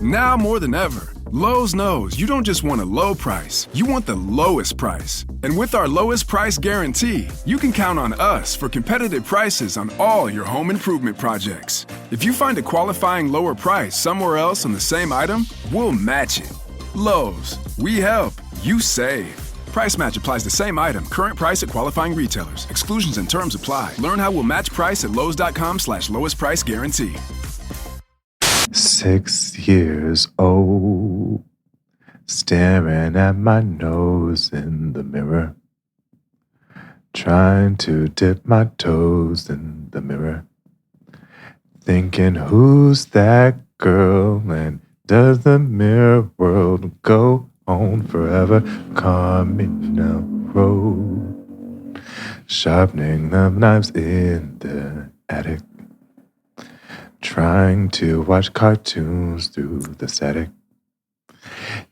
Now more than ever, Lowe's knows you don't just want a low price, you want the lowest price. And with our lowest price guarantee, you can count on us for competitive prices on all your home improvement projects. If you find a qualifying lower price somewhere else on the same item, we'll match it. Lowe's, we help, you save. Price match applies the same item. Current price at qualifying retailers. Exclusions and terms apply. Learn how we'll match price at lowes.com/lowest price guarantee. 6 years old, staring at my nose in the mirror, trying to dip my toes in the mirror, thinking, who's that girl, and does the mirror world go on forever? Camino road, sharpening the knives in the attic, trying to watch cartoons through the static,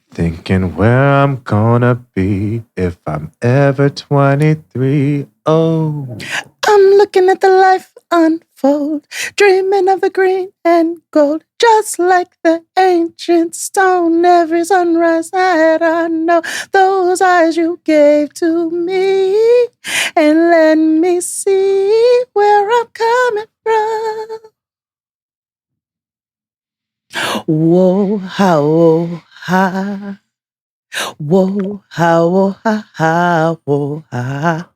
thinking where I'm gonna be if I'm ever 23. Oh, I'm looking at the life unfold, dreaming of the green and gold, just like the ancient stone. Every sunrise that I know, those eyes you gave to me, and let me see where I'm coming from. Whoa, ha, whoa, ha. Whoa, ha, whoa, ha, ha, whoa, ha.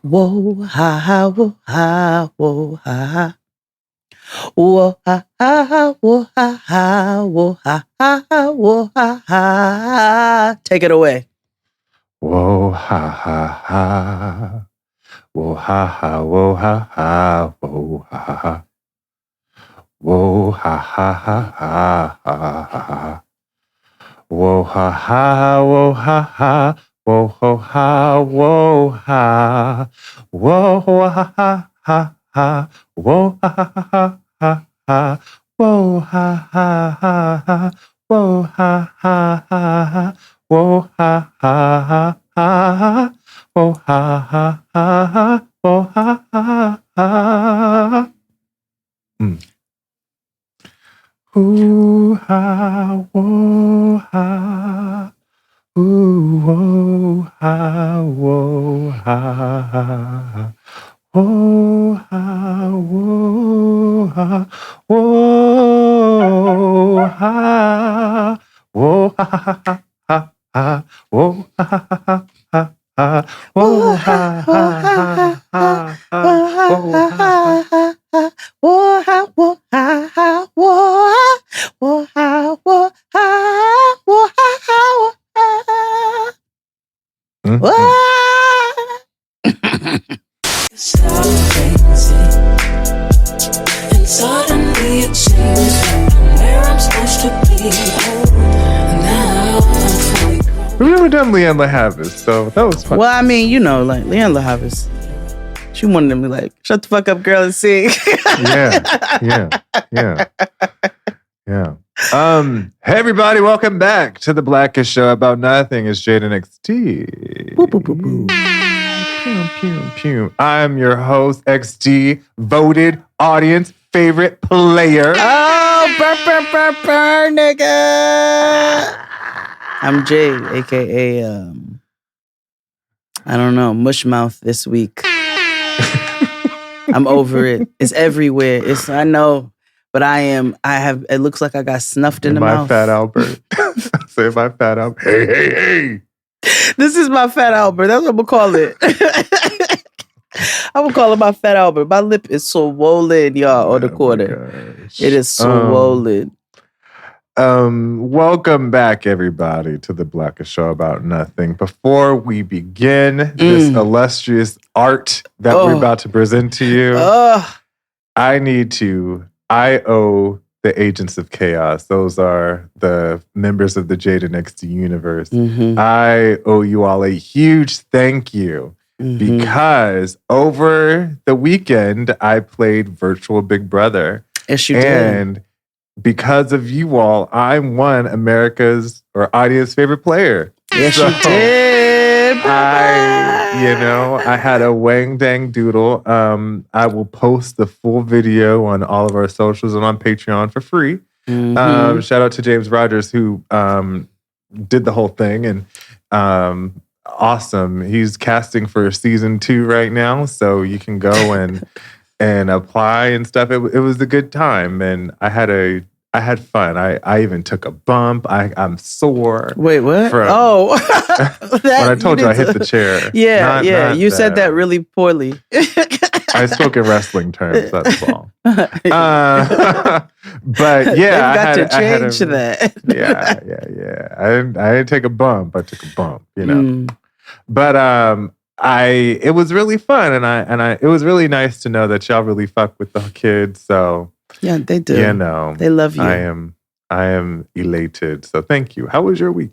Whoa, ha, ha, whoa, ha, whoa, ha. Whoa, ha, ha, whoa, ha, ha, whoa, ha, ha, whoa, ha, ha. Take it away. whoa, ha, ha, ha. Whoa, ha, ha, whoa, ha, ha, whoa, ha, ha. Whoa, ha, ha, ha, ha, ha, ha, ha. Whoa, ha, ha, whoa, ha, ha. Whoa, ho, ha, whoa, ha. Whoa, ha, ha, ha, ha. Whoa, ha, ha, ha, ha, ha. Whoa, ha, ha, ha, ha. Whoa, ha, ha, ha, ha. Whoa, ha, ha, ha, ha. Whoa, ha, ha, ha, ha. Whoa, ha, ha, ha. Ooh, ha, whoa, ha. Ooh, whoa, ha, whoa, ha. Whoa, ha, whoa, ha. Whoa, ha. Whoa, ha, ha, ha, ha, ha. Whoa, ha, ha, ha, ha, ha. Whoa, ha, ha, ha, ha, ha. Whoa, ha, ha. Whoa, ha, whoa, ha, ha, whoa, whoa, ha, whoa, ha, whoa, ha, whoa, So crazy, and suddenly it seems I'm where I'm supposed to be. And now I'm fully grown. We've never done Leanne LaHavis, so that was fun. Well, I mean, you know, like Leanne LaHavis, she wanted to be like, shut the fuck up, girl, and sing. Yeah. Hey everybody, welcome back to the Blackest Show About Nothing. It's Jaden XD. Boop, boop, boop, boop. Pew, pew, pew. I'm your host, XD, voted audience favorite player. Oh, burr, nigga. I'm Jay, aka I don't know, Mushmouth this week. I'm over it. It's everywhere. I know, but it looks like I got snuffed in the my mouth. Fat Albert. Say my Fat Albert. Hey. This is my Fat Albert. That's what I'm gonna call it. I'm gonna call it my Fat Albert. My lip is so swollen, y'all, on the corner. It is so swollen. Welcome back, everybody, to the Blackest Show About Nothing. Before we begin this illustrious art that we're about to present to you, I owe the Agents of Chaos. Those are the members of the Jaden XD universe. Mm-hmm. I owe you all a huge thank you because over the weekend, I played Virtual Big Brother. Yes, you did. And because of you all, I'm one America's or audience favorite player. Yes, you did. I had a wang dang doodle. I will post the full video on all of our socials and on Patreon for free. Shout out to James Rogers who did the whole thing, and awesome. He's casting for season 2 right now, so you can go and apply and stuff. It was a good time, and I had fun. I even took a bump. I'm sore. Wait, what? When I told you I hit the chair. Yeah, you said that really poorly. I spoke in wrestling terms. That's all. But yeah, They've got to change that. Yeah. I didn't take a bump. I took a bump. But it was really fun, and it was really nice to know that y'all really fuck with the kids. So yeah, they do. They love you. I am elated. So thank you. How was your week?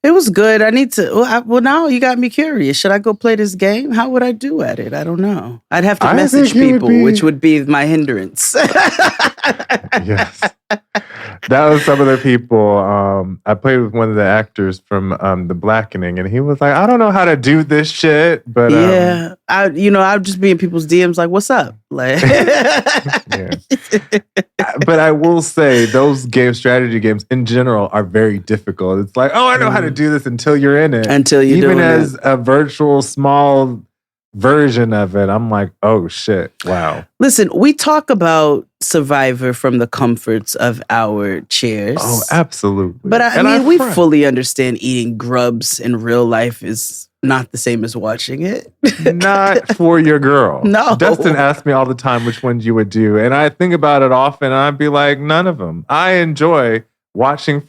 It was good. I need to. Well, now you got me curious. Should I go play this game? How would I do at it? I don't know. I'd have to message people, which would be my hindrance. Yes. That was some of the people. I played with one of the actors from The Blackening, and he was like, I don't know how to do this shit. But yeah, I'd just be in people's DMs like, what's up? Like, yeah. But I will say those strategy games in general are very difficult. It's like, oh, I know how to do this until you're in it. Until you even as a virtual small version of it, I'm like, oh shit, wow. Listen, we talk about Survivor from the comforts of our chairs. Oh, absolutely. But I mean, we fully understand eating grubs in real life is not the same as watching it. Not for your girl. No. Dustin asked me all the time which ones you would do. And I think about it often and I'd be like, none of them. I enjoy watching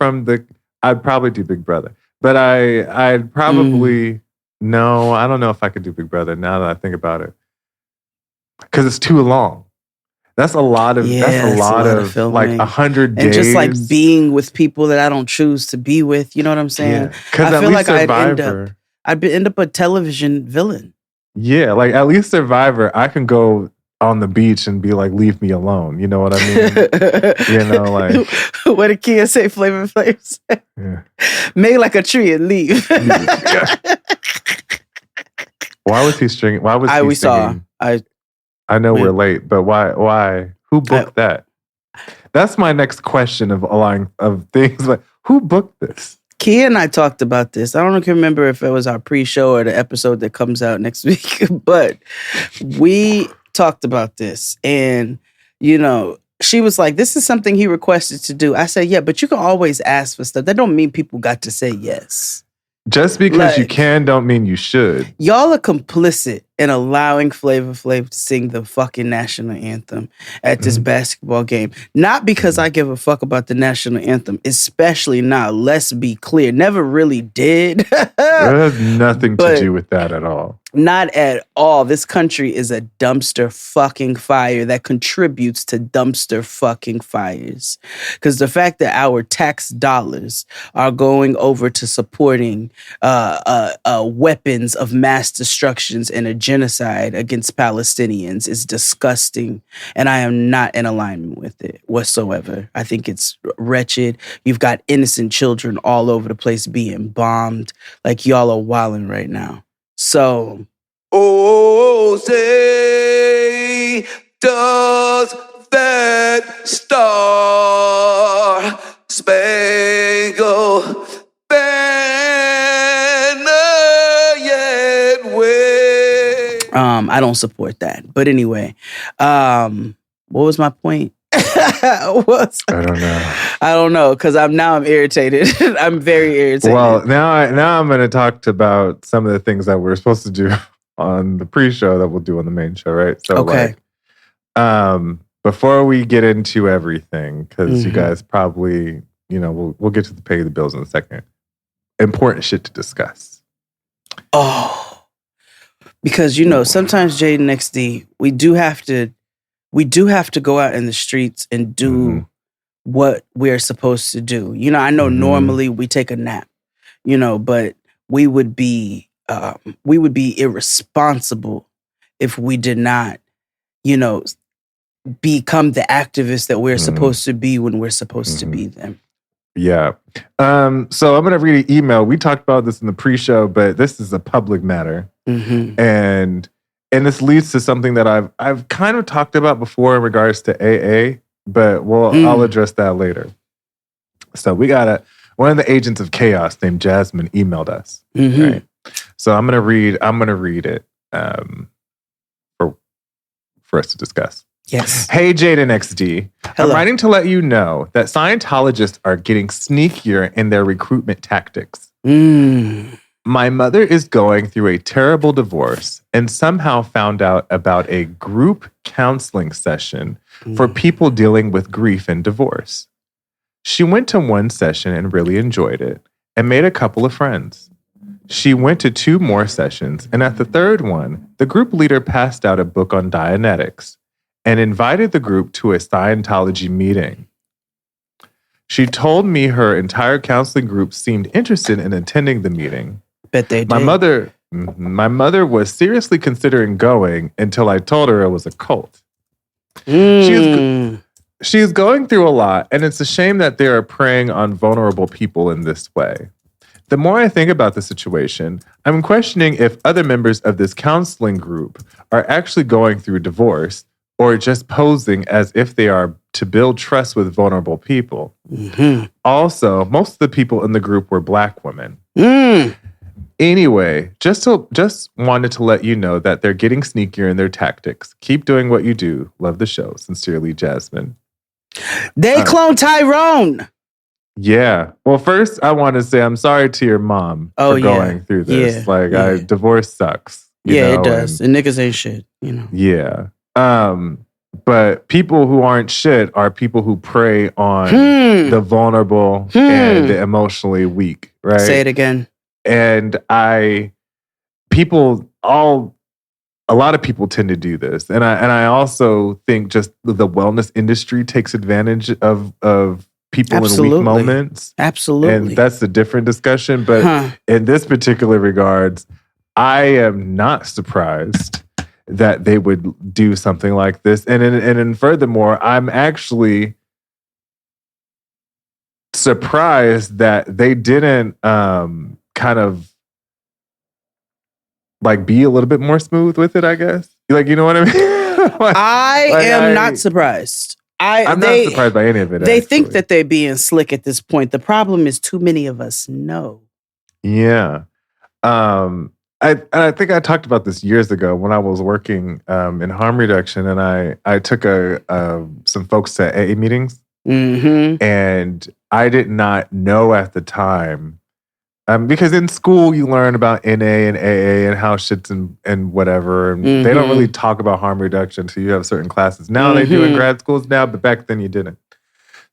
I'd probably do Big Brother. But I'd probably, no, I don't know if I could do Big Brother now that I think about it. Because it's too long. That's a lot of filming. Like 100 days. And just like being with people that I don't choose to be with. You know what I'm saying? Because I feel like I'd end up a television villain. Yeah, like at least Survivor, I can go on the beach and be like, leave me alone. You know what I mean? Like what did Kia say? Flavor Flav said? Yeah. Make like a tree and leave. Yeah. Why was he stringing? Why was he singing? I know we're late, but why? Who booked that? That's my next question of things. Like, who booked this? Kia and I talked about this. I don't remember if it was our pre-show or the episode that comes out next week, but we talked about this. And, she was like, this is something he requested to do. I said, yeah, but you can always ask for stuff. That don't mean people got to say yes. Just because you can don't mean you should. Y'all are complicit in allowing Flavor Flav to sing the fucking national anthem at this basketball game. Not because I give a fuck about the national anthem, especially now. Let's be clear. Never really did. It has nothing to do with that at all. Not at all. This country is a dumpster fucking fire that contributes to dumpster fucking fires. Because the fact that our tax dollars are going over to supporting weapons of mass destructions and a genocide against Palestinians is disgusting. And I am not in alignment with it whatsoever. I think it's wretched. You've got innocent children all over the place being bombed. Like, y'all are wilding right now. So, say, does that star spangled banner yet wave? I don't support that. But anyway, what was my point? I don't know because I'm irritated. I'm very irritated. Well, now I'm going to talk about some of the things that we're supposed to do on the pre-show that we'll do on the main show, right? So, okay. Before we get into everything, because you guys probably, we'll get to the pay the bills in a second. Important shit to discuss. Oh, because sometimes Jaden XD, we do have to go out in the streets and do what we're supposed to do. I know normally we take a nap, but we would be irresponsible if we did not, become the activists that we're supposed to be when we're supposed to be them. Yeah. So I'm going to read an email. We talked about this in the pre-show, but this is a public matter. And this leads to something that I've kind of talked about before in regards to AA. but I'll address that later. So we got one of the agents of chaos named Jasmine emailed us. Right? So I'm gonna read it for us to discuss. Yes. Hey, Jaden XD. Hello. I'm writing to let you know that Scientologists are getting sneakier in their recruitment tactics. My mother is going through a terrible divorce and somehow found out about a group counseling session for people dealing with grief and divorce. She went to one session and really enjoyed it and made a couple of friends. She went to 2 more sessions, and at the 3rd one, the group leader passed out a book on Dianetics and invited the group to a Scientology meeting. She told me her entire counseling group seemed interested in attending the meeting. Bet they did. My mother was seriously considering going until I told her it was a cult. She is going through a lot, and it's a shame that they are preying on vulnerable people in this way. The more I think about the situation, I'm questioning if other members of this counseling group are actually going through divorce or just posing as if they are to build trust with vulnerable people. Also, most of the people in the group were Black women. Anyway, just wanted to let you know that they're getting sneakier in their tactics. Keep doing what you do. Love the show. Sincerely, Jasmine. They cloned Tyrone. Yeah. Well, first, I want to say I'm sorry to your mom for going through this. Divorce sucks. You know, it does. And niggas ain't shit, you know. Yeah. But people who aren't shit are people who prey on the vulnerable and the emotionally weak, right? Say it again. And a lot of people tend to do this. And I also think just the wellness industry takes advantage of people in weak moments. Absolutely. And that's a different discussion. But in this particular regards, I am not surprised that they would do something like this. And furthermore, I'm actually surprised that they didn't kind of like be a little bit more smooth with it, I guess. Like, you know what I mean? I am not surprised. I'm not surprised by any of it. They think that they're being slick at this point. The problem is too many of us know. Yeah. I think I talked about this years ago when I was working in harm reduction, and I took some folks to AA meetings, and I did not know at the time, because in school you learn about NA and AA and how shit's and whatever, and they don't really talk about harm reduction until you have certain classes. Now they do in grad schools now, but back then you didn't.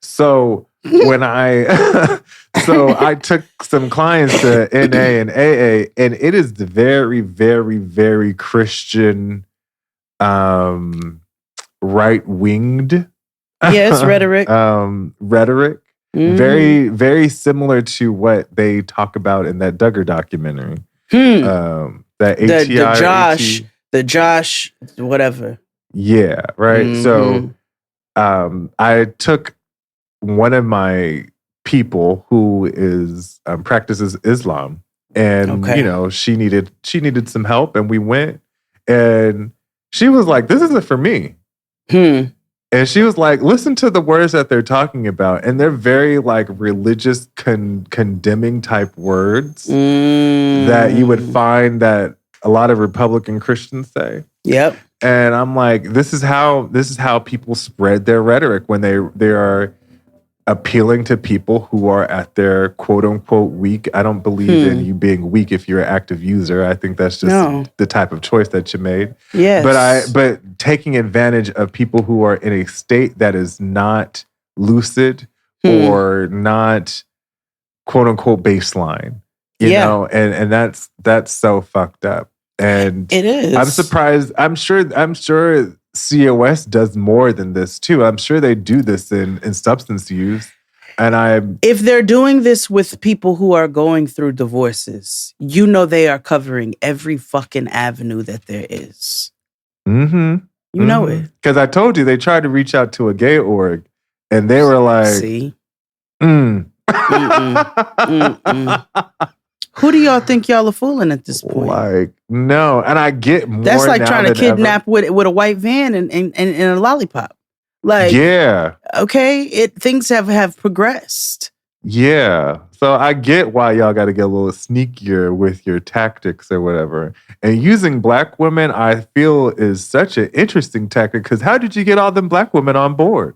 So when I took some clients to NA and AA, and it is the very, very, very Christian, right-winged, rhetoric. Very, very similar to what they talk about in that Duggar documentary. That ATI, the Josh, whatever. Yeah, right. So I took one of my people who is practices Islam, and you know, she needed some help, and we went, and she was like, "This isn't for me." And she was like, "Listen to the words that they're talking about, and they're very like religious, condemning type words that you would find that a lot of Republican Christians say." Yep. And I'm like, this is how people spread their rhetoric when they are appealing to people who are at their quote unquote weak. I don't believe in you being weak if you're an active user. I think that's just the type of choice that you made. Yes. But taking advantage of people who are in a state that is not lucid or not quote unquote baseline. You know, and that's so fucked up. And it is. I'm surprised. I'm sure COS does more than this too. I'm sure they do this in substance use. And if they're doing this with people who are going through divorces, you know they are covering every fucking avenue that there is. You know it. Because I told you they tried to reach out to a gay org, and they were like, "See, Who do y'all think y'all are fooling at this point?" Like, no. And I get more. That's like now trying to than kidnap ever. with a white van and a lollipop. Like, yeah. Okay, things have progressed. Yeah. So I get why y'all got to get a little sneakier with your tactics or whatever. And using black women, I feel, is such an interesting tactic because how did you get all them black women on board?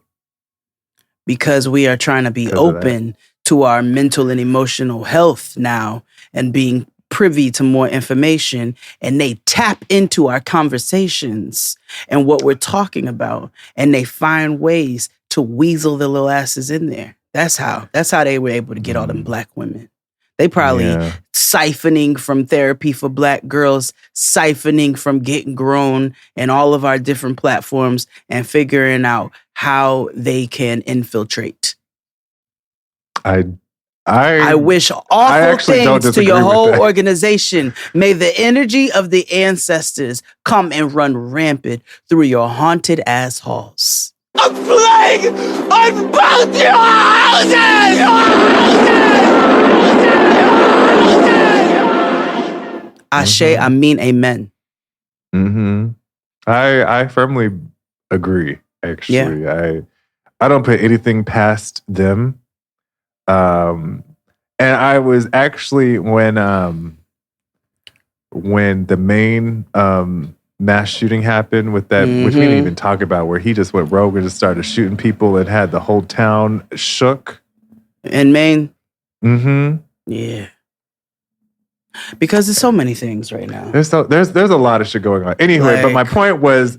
Because we are trying to be open to our mental and emotional health now and being privy to more information, and they tap into our conversations and what we're talking about, and they find ways to weasel their little asses in there. That's how they were able to get all them black women. They probably siphoning from therapy for black girls, siphoning from Getting Grown and all of our different platforms and figuring out how they can infiltrate. I wish awful things to your whole organization. May the energy of the ancestors come and run rampant through your haunted ass halls. I'm playing on both your houses! Ashe, I mean amen. Mm-hmm. I firmly agree, actually. Yeah. I don't put anything past them. And I was actually when the main mass shooting happened with that, which we didn't even talk about, where he just went rogue and just started shooting people and had the whole town shook. In Maine? Mm-hmm. Yeah. Because there's so many things right now. There's a lot of shit going on. Anyway, but my point raise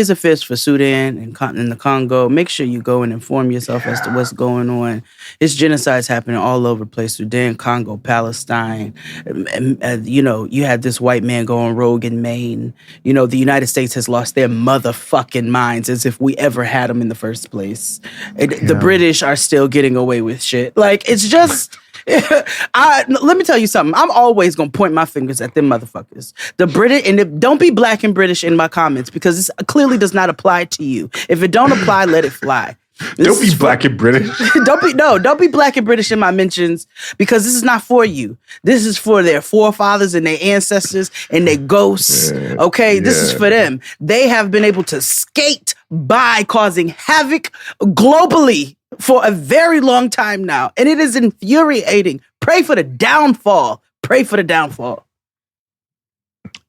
a fist for Sudan and the Congo. Make sure you go and inform yourself as to what's going on. It's genocides happening all over the place. Sudan, Congo, Palestine. You had this white man going rogue in Maine. The United States has lost their motherfucking minds as if we ever had them in the first place. The British are still getting away with shit. Like, it's just... let me tell you something. I'm always gonna point my fingers at them motherfuckers. The British, and don't be black and British in my comments because this clearly does not apply to you. If it don't apply, let it fly. Don't be black and British. Don't be black and British in my mentions because this is not for you. This is for their forefathers and their ancestors and their ghosts. Okay, this is for them. They have been able to skate by causing havoc globally for a very long time now. And it is infuriating. Pray for the downfall. Pray for the downfall.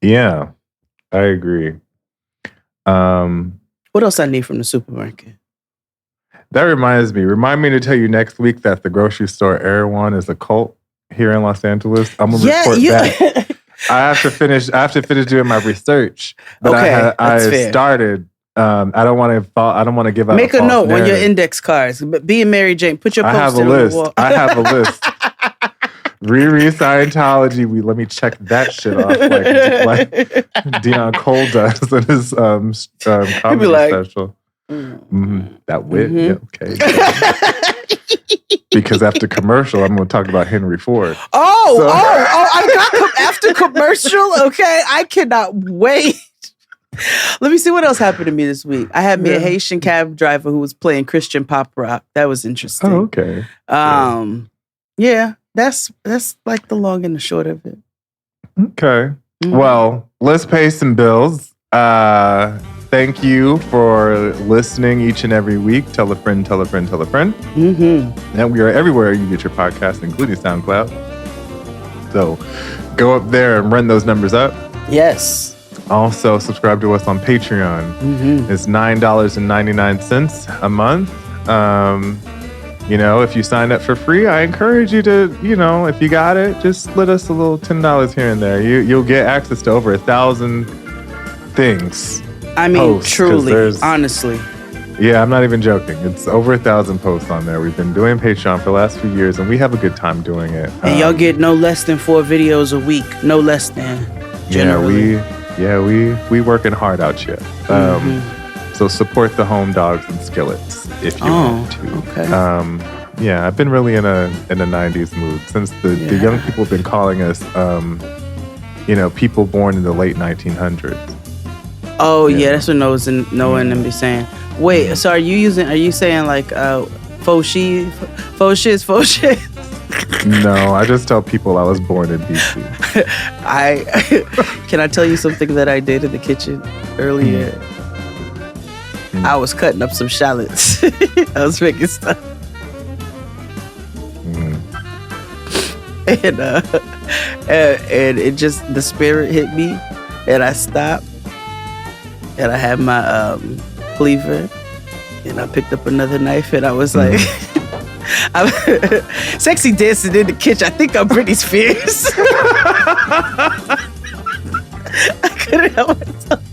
Yeah, I agree. What else I need from the supermarket? That reminds me. Remind me to tell you next week that the grocery store Erewhon is a cult here in Los Angeles. I'm gonna report back. I have to finish doing my research. But I started. I don't want to give out. Make a note on your index cards. But being Mary Jane, put your post on the wall. I have a list. Riri Scientology. Let me check that shit off like Deion Cole does in his comedy special. That wit. Yeah, okay. Because after commercial, I'm going to talk about Henry Ford. I got after commercial. Okay, I cannot wait. Let me see what else happened to me this week. I had me a Haitian cab driver who was playing Christian pop rock. That was interesting. Oh, okay. Yeah, that's like the long and the short of it. Okay. Well, let's pay some bills. Thank you for listening each and every week. Tell a friend, tell a friend, tell a friend. And we are everywhere you get your podcast, including SoundCloud. So go up there and run those numbers up. Yes. Also, subscribe to us on Patreon. It's $9.99 a month. If you sign up for free, I encourage you to, if you got it, just split us a little $10 here and there. You'll get access to over 1,000 things. I mean, truly, honestly. Yeah, I'm not even joking. It's over 1,000 posts on there. We've been doing Patreon for the last few years, and we have a good time doing it. And y'all get no less than 4 videos a week. No less than. Generally. We working hard out here. So support the home dogs and skillets if you want to. Okay. I've been really in a 90s mood since the young people have been calling us people born in the late 1900s. Oh that's what Noah and them be saying. Wait, so are you saying like faux shit? No, I just tell people I was born in DC. Can I tell you something that I did in the kitchen earlier? I was cutting up some shallots. I was making stuff. And it just, the spirit hit me, and I stopped, and I had my cleaver, and I picked up another knife, and I was like, I'm sexy dancing in the kitchen. I think I'm Britney Spears. I couldn't help myself.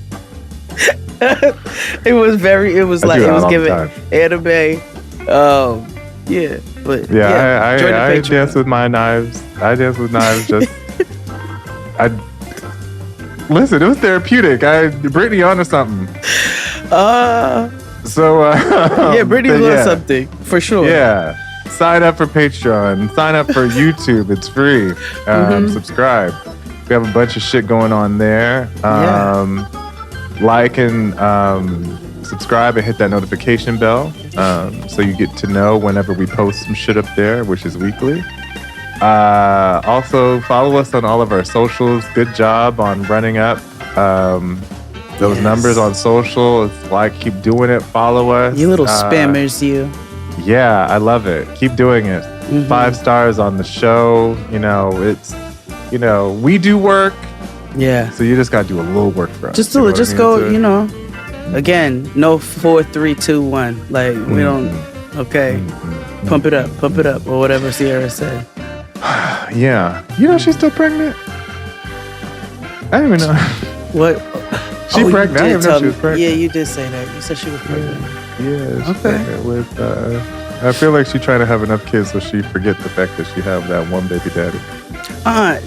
It was giving anime. Yeah, but I dance with my knives. I dance with knives. Listen, it was therapeutic. Brittany onto something. Brittany's on something for sure. Yeah, sign up for Patreon. Sign up for YouTube. It's free. Subscribe. We have a bunch of shit going on there. Like and subscribe and hit that notification bell so you get to know whenever we post some shit up there, which is weekly. Also, follow us on all of our socials. Good job on running up those numbers on social. It's like, keep doing it. Follow us. You little spammers, you. Yeah, I love it. Keep doing it. 5 stars on the show. We do work. Yeah. So you just got to do a little work for us. Just go, again, no 4, 3, 2, 1. Like, we don't, okay. Pump it up, or whatever Sierra said. Yeah. She's still pregnant? I don't even know. What? She pregnant? I didn't know she was pregnant. Yeah, you did say that. You said she was pregnant. Yeah, she's pregnant with, I feel like she's trying to have enough kids so she forget the fact that she have that one baby daddy.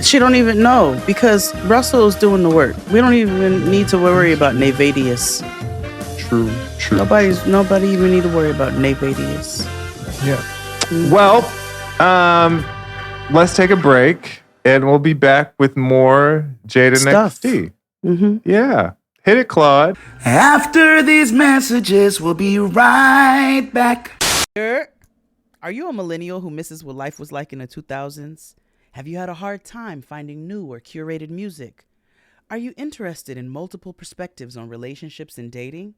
She don't even know, because Russell's doing the work. We don't even need to worry about Nevadius. True. Nobody even need to worry about Nevadius. Yeah. Well, let's take a break, and we'll be back with more Jada XD. Yeah. Hit it, Claude. After these messages, we'll be right back. Are you a millennial who misses what life was like in the 2000s? Have you had a hard time finding new or curated music? Are you interested in multiple perspectives on relationships and dating?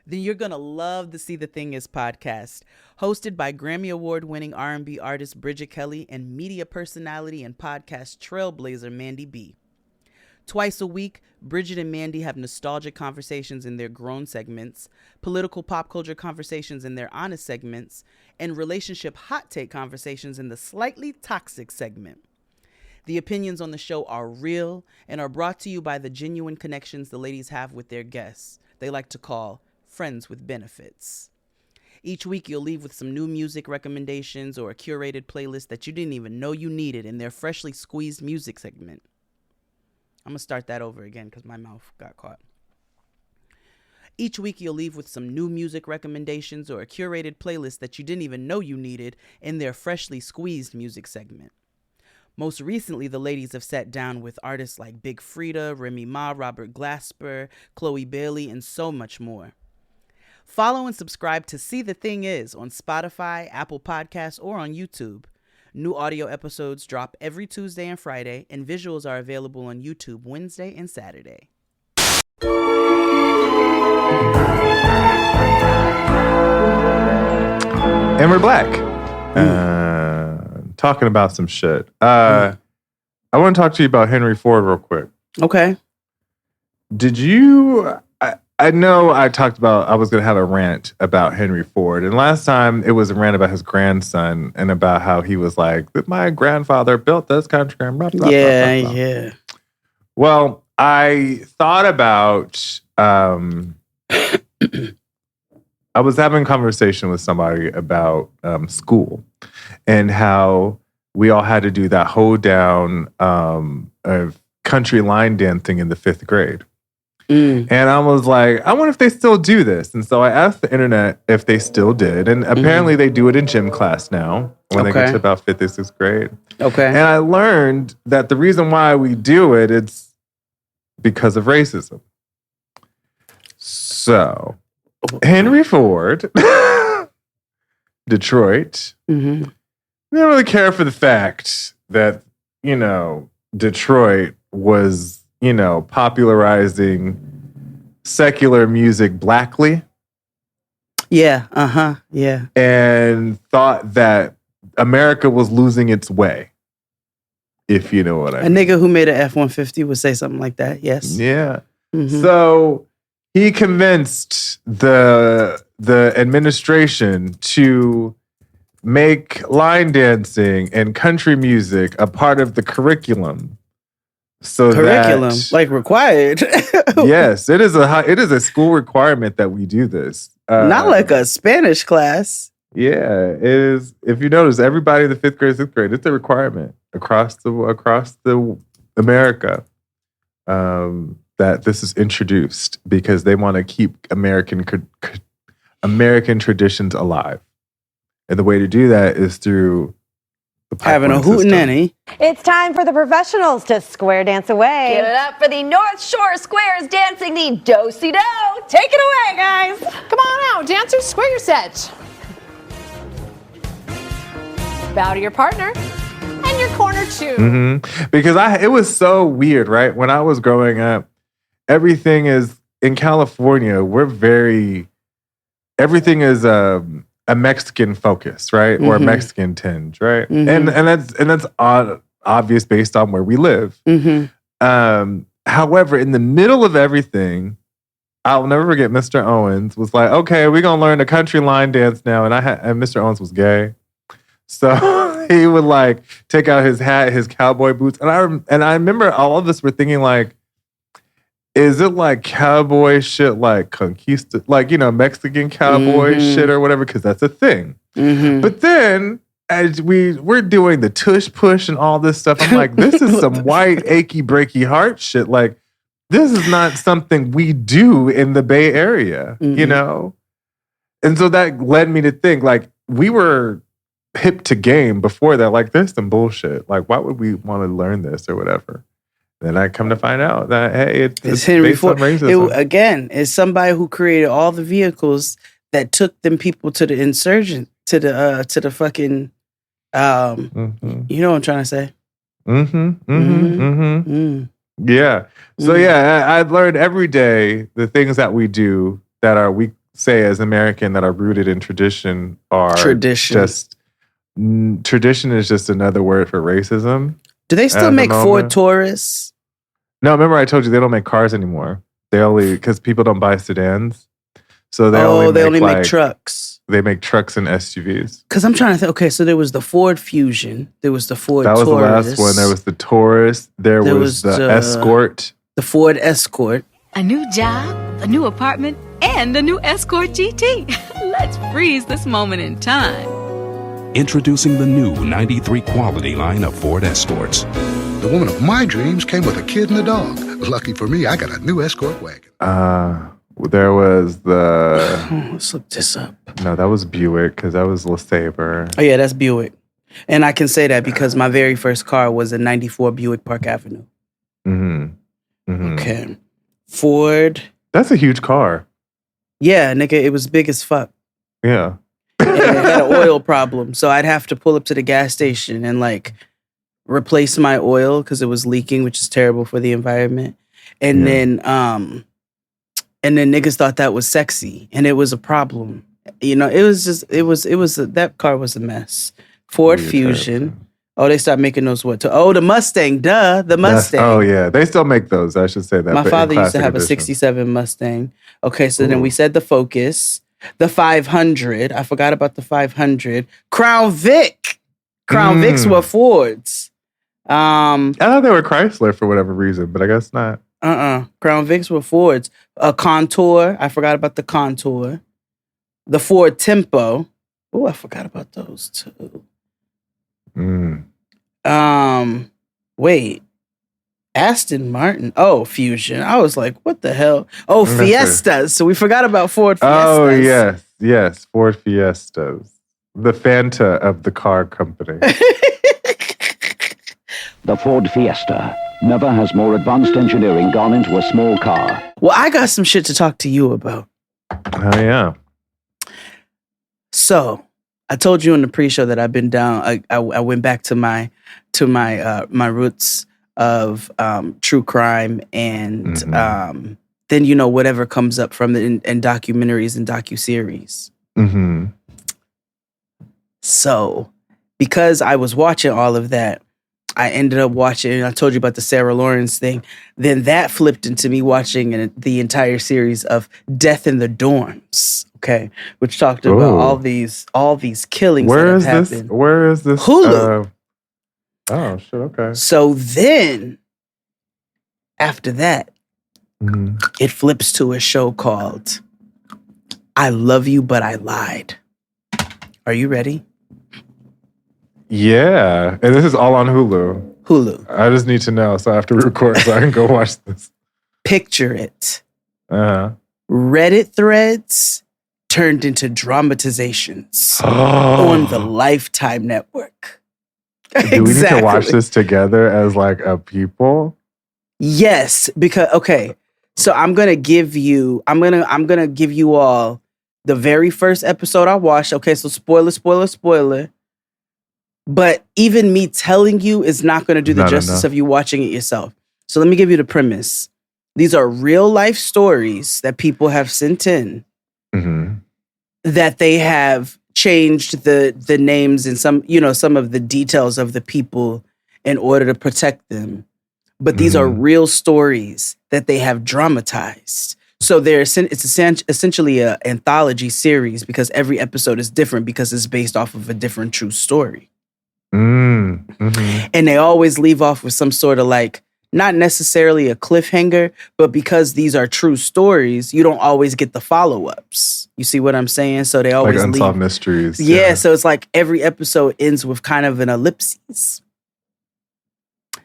Then you're going to love the See the Thing Is podcast, hosted by Grammy Award-winning R&B artist Bridget Kelly and media personality and podcast trailblazer Mandy B. Twice a week, Bridget and Mandy have nostalgic conversations in their grown segments, political pop culture conversations in their honest segments, and relationship hot take conversations in the slightly toxic segment. The opinions on the show are real and are brought to you by the genuine connections the ladies have with their guests. They like to call friends with benefits. Each week, you'll leave with some new music recommendations or a curated playlist that you didn't even know you needed in their freshly squeezed music segment. I'm going to start that over again because my mouth got caught. Each week, you'll leave with some new music recommendations or a curated playlist that you didn't even know you needed in their freshly squeezed music segment. Most recently, the ladies have sat down with artists like Big Frida, Remy Ma, Robert Glasper, Chloe Bailey, and so much more. Follow and subscribe to See the Thing Is on Spotify, Apple Podcasts, or on YouTube. New audio episodes drop every Tuesday and Friday, and visuals are available on YouTube Wednesday and Saturday. And we're back. Talking about some shit. I want to talk to you about Henry Ford real quick. Okay. Did you... I know I talked about I was going to have a rant about Henry Ford. And last time it was a rant about his grandson and about how he was like, my grandfather built this country. And blah, blah, yeah, blah, blah, blah. yeah. Well, I thought about... I was having a conversation with somebody about school and how we all had to do that hold down country line dancing in the 5th grade. And I was like, I wonder if they still do this. And so I asked the internet if they still did. And apparently they do it in gym class now when they get to about 5th or 6th grade. Okay. And I learned that the reason why we do it, it's because of racism. So, Henry Ford, Detroit, didn't really care for the fact that, Detroit was, popularizing secular music blackly. Yeah. Yeah. and thought that America was losing its way. If you know what I A mean. nigga who made an F-150 would say something like that. Yes. Yeah. Mhm. So he convinced the administration to make line dancing and country music a part of the curriculum. So Curriculum, that, like required. yes, it is a school requirement that we do this. Not like a Spanish class. Yeah, it is. If you notice, everybody in the 5th grade, 6th grade, it's a requirement across the America that this is introduced because they want to keep American traditions alive, and the way to do that is through the Having a pipeline system. hootenanny. It's time for the professionals to square dance away. Give it up for the North Shore Squares dancing the do-si-do. Take it away, guys. Come on out, dancers, square your set. Bow to your partner and your corner too. Mm-hmm. Because it was so weird, right? When I was growing up, everything is in California. Everything is a Mexican focus, right, or a Mexican tinge, right, and that's obvious based on where we live. However, in the middle of everything, I'll never forget Mr. Owens was like, "Okay, we're gonna learn a country line dance now," and Mr. Owens was gay. So he would like take out his hat, his cowboy boots, and I remember all of us were thinking like, is it like cowboy shit, like conquista, like Mexican cowboy shit or whatever? Because that's a thing. But then as we're doing the tush push and all this stuff, I'm like, this is some white achy breaky heart shit. Like this is not something we do in the Bay Area, And so that led me to think like we were hip to game before that, like there's some bullshit. Like why would we want to learn this or whatever? Then I come to find out that hey, it's Henry based on Ford. racism. Again, it's somebody who created all the vehicles that took them people to the insurgent, to the fucking, you know what I'm trying to say. Yeah. So yeah, I've learned every day the things that we do that are we say as American that are rooted in tradition are tradition is just another word for racism. Do they still make Ford Taurus? No, remember I told you they don't make cars anymore. They only because people don't buy sedans, so they only make trucks. They make trucks and SUVs. Because I'm trying to think. Okay, so there was the Ford Fusion. There was the Ford. That was Taurus. the last one. There was the Taurus. There was the Escort. The Ford Escort. A new job, a new apartment, and a new Escort GT. Let's freeze this moment in time. Introducing the new 93 quality line of Ford Escorts. The woman of my dreams came with a kid and a dog. Lucky for me, I got a new Escort wagon. There was the... let's look this up. No, that was Buick because that was LeSabre. Oh, yeah, that's Buick. And I can say that because my very first car was a 94 Buick Park Avenue. Okay. Ford. That's a huge car. Yeah, nigga, it was big as fuck. Yeah. And it had an oil problem. So I'd have to pull up to the gas station and like replace my oil because it was leaking, which is terrible for the environment. And then niggas thought that was sexy and it was a problem. It was that car was a mess. Ford Fusion. Terrible. Oh, they stopped making those the Mustang, the Mustang. Oh yeah, they still make those. I should say that. My father used to have a 67 Mustang. Okay, so then we said the Focus, the 500. I forgot about the 500. Crown Vic. Crown Vics were Fords. I thought they were Chrysler for whatever reason, but I guess not. Crown Vics were Fords. A Contour. I forgot about the Contour. The Ford Tempo. Oh, I forgot about those too. Wait. Aston Martin. Oh, Fusion. I was like, what the hell? Oh, Fiestas. So we forgot about Ford Fiestas. Oh, yes. Ford Fiestas. The Fanta of the car company. The Ford Fiesta. Never has more advanced engineering gone into a small car. Well, I got some shit to talk to you about. Oh, yeah. So, I told you in the pre-show that I've been down. I went back to my roots of true crime and then whatever comes up from it in documentaries and docuseries. Mm-hmm. So, because I was watching all of that, I ended up watching, I told you about the Sarah Lawrence thing. Then that flipped into me watching the entire series of Death in the Dorms, okay, which talked about all these killings that have happened. Where is this? Hulu. Oh, shit, okay. So then, after that, it flips to a show called I Love You, But I Lied. Are you ready? Yeah. And this is all on Hulu. Hulu. I just need to know so after we record so I can go watch this. Picture it. Uh-huh. Reddit threads turned into dramatizations on the Lifetime network. Do we need to watch this together as like a people? Yes, because okay. So I'm gonna give you all the very first episode I watched. Okay, so spoiler. But even me telling you is not gonna do the justice of you watching it yourself. So let me give you the premise. These are real life stories that people have sent in that they have changed the names and some of the details of the people in order to protect them. But these are real stories that they have dramatized. So it's essentially an anthology series because every episode is different because it's based off of a different true story. And they always leave off with some sort of like, not necessarily a cliffhanger, but because these are true stories, you don't always get the follow-ups. You see what I'm saying? So they always like unsolved mysteries. Yeah, so it's like every episode ends with kind of an ellipsis.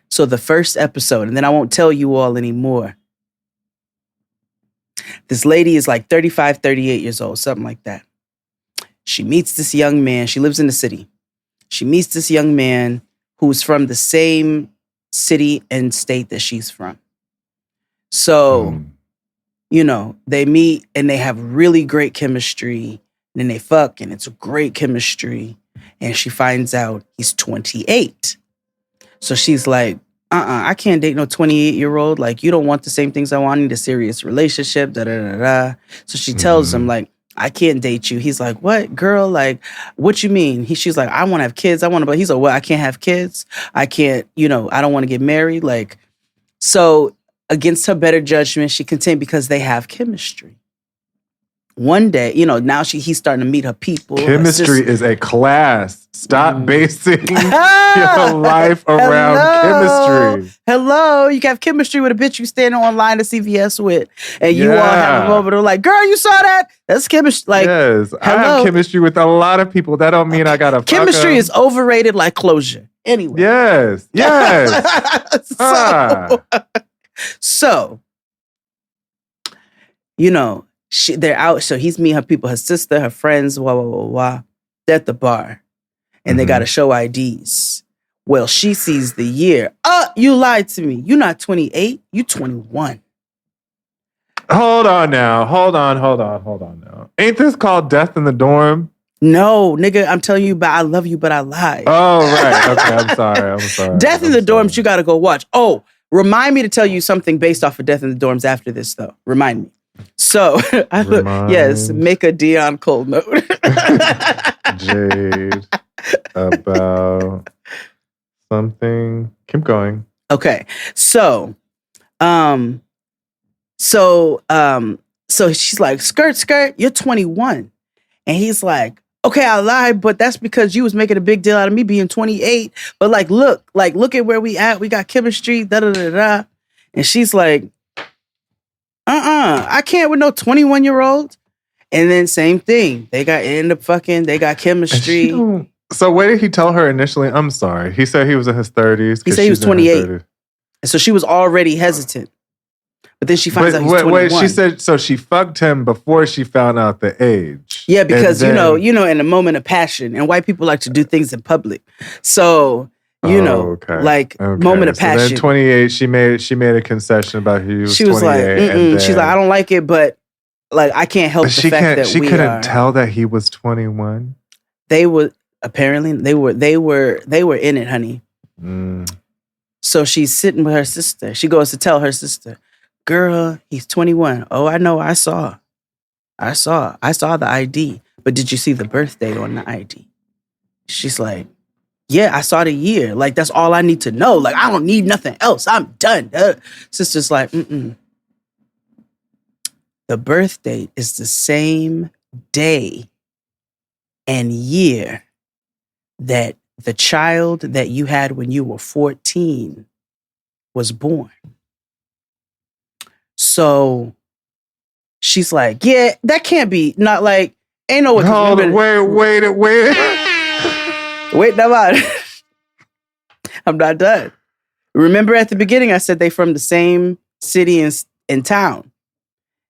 So the first episode, and then I won't tell you all anymore. This lady is like 35, 38 years old, something like that. She meets this young man. She lives in the city. She meets this young man who's from the same city and state that she's from. So, they meet and they have really great chemistry. And then they fuck and it's great chemistry. And she finds out he's 28. So she's like, I can't date no 28-year-old. Like, you don't want the same things I want. I need a serious relationship. So she tells him, like, I can't date you. He's like, what, girl? Like, what you mean? She's like, I want to have kids. But he's like, well, I can't have kids. I can't, I don't want to get married. Like, so against her better judgment, she continued because they have chemistry. One day, now he's starting to meet her people. Chemistry is a class. Stop basing your life around chemistry. Hello, you can have chemistry with a bitch you standing online at CVS with, and you all have a moment of like, girl, you saw that? That's chemistry. Like, yes, I have chemistry with a lot of people. That don't mean I gotta. Chemistry is overrated like closure. Anyway. Yes. So, they're out. So he's meeting her people, her sister, her friends, They're at the bar. And they got to show IDs. Well, she sees the year. You lied to me. You're not 28. You're 21. Hold on now. Ain't this called Death in the Dorm? No, nigga, I'm telling you, but I love you, but I lied. Oh, right. Okay, I'm sorry. Death in the Dorms, you got to go watch. Oh, remind me to tell you something based off of Death in the Dorms after this, though. Remind me. So, yes, make a Dion Cole note. Jade, about something. Keep going. Okay. So she's like, skirt, you're 21. And he's like, okay, I lied, but that's because you was making a big deal out of me being 28. But look at where we at. We got chemistry, da-da-da-da. And she's like, I can't with no 21-year-old. And then same thing. They got chemistry. So what did he tell her initially? I'm sorry. He said he was in his 30s. He said he was 28. And so she was already hesitant. But then she finds out he's 21. Wait, she said, so she fucked him before she found out the age. Yeah, because, in a moment of passion, and white people like to do things in public. So, moment of passion. So then 28, she made a concession about he was 28. She was like, she's like, I don't like it, but like, I can't help the fact that she couldn't tell that he was 21. They were in it, honey. So she's sitting with her sister. She goes to tell her sister, girl, he's 21. Oh, I know, I saw. I saw the ID, but did you see the birthday on the ID? She's like, yeah, I saw the year. Like, that's all I need to know. Like, I don't need nothing else. I'm done. Sister's like, the birth date is the same day and year that the child that you had when you were 14 was born. So she's like, yeah, that can't be. Not like, ain't no way. Hold on, wait. Wait, never. I'm not done. Remember at the beginning, I said they from the same city and town.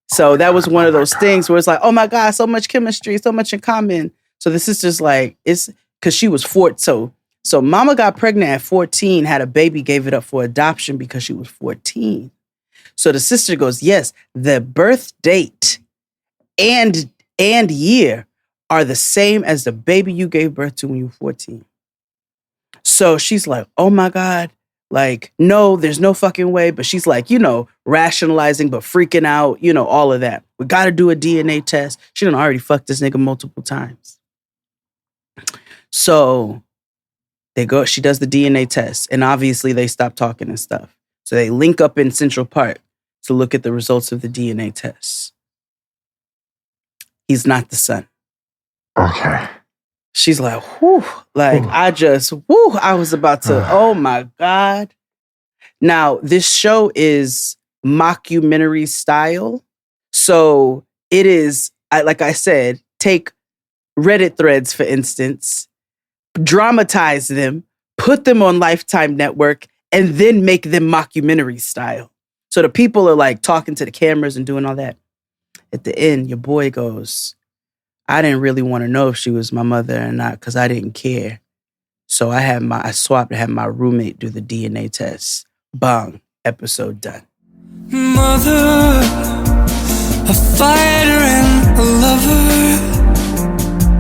So that was one of those things where it's like, oh my God, so much chemistry, so much in common. So the sister's like, it's because she was 14. So mama got pregnant at 14, had a baby, gave it up for adoption because she was 14. So the sister goes, yes, the birth date and year are the same as the baby you gave birth to when you were 14. So she's like, oh my God, like, no, there's no fucking way. But she's like, rationalizing, but freaking out, all of that. We got to do a DNA test. She done already fucked this nigga multiple times. So she does the DNA test, and obviously they stop talking and stuff. So they link up in Central Park to look at the results of the DNA tests. He's not the son. Okay. She's like, whew, like I was about to, oh my God. Now, this show is mockumentary style. So it is, like I said, take Reddit threads, for instance, dramatize them, put them on Lifetime Network, and then make them mockumentary style. So the people are like talking to the cameras and doing all that. At the end, your boy goes, I didn't really want to know if she was my mother or not because I didn't care. So I swapped and had my roommate do the DNA test. Bang, episode done. Mother, a fighter and a lover,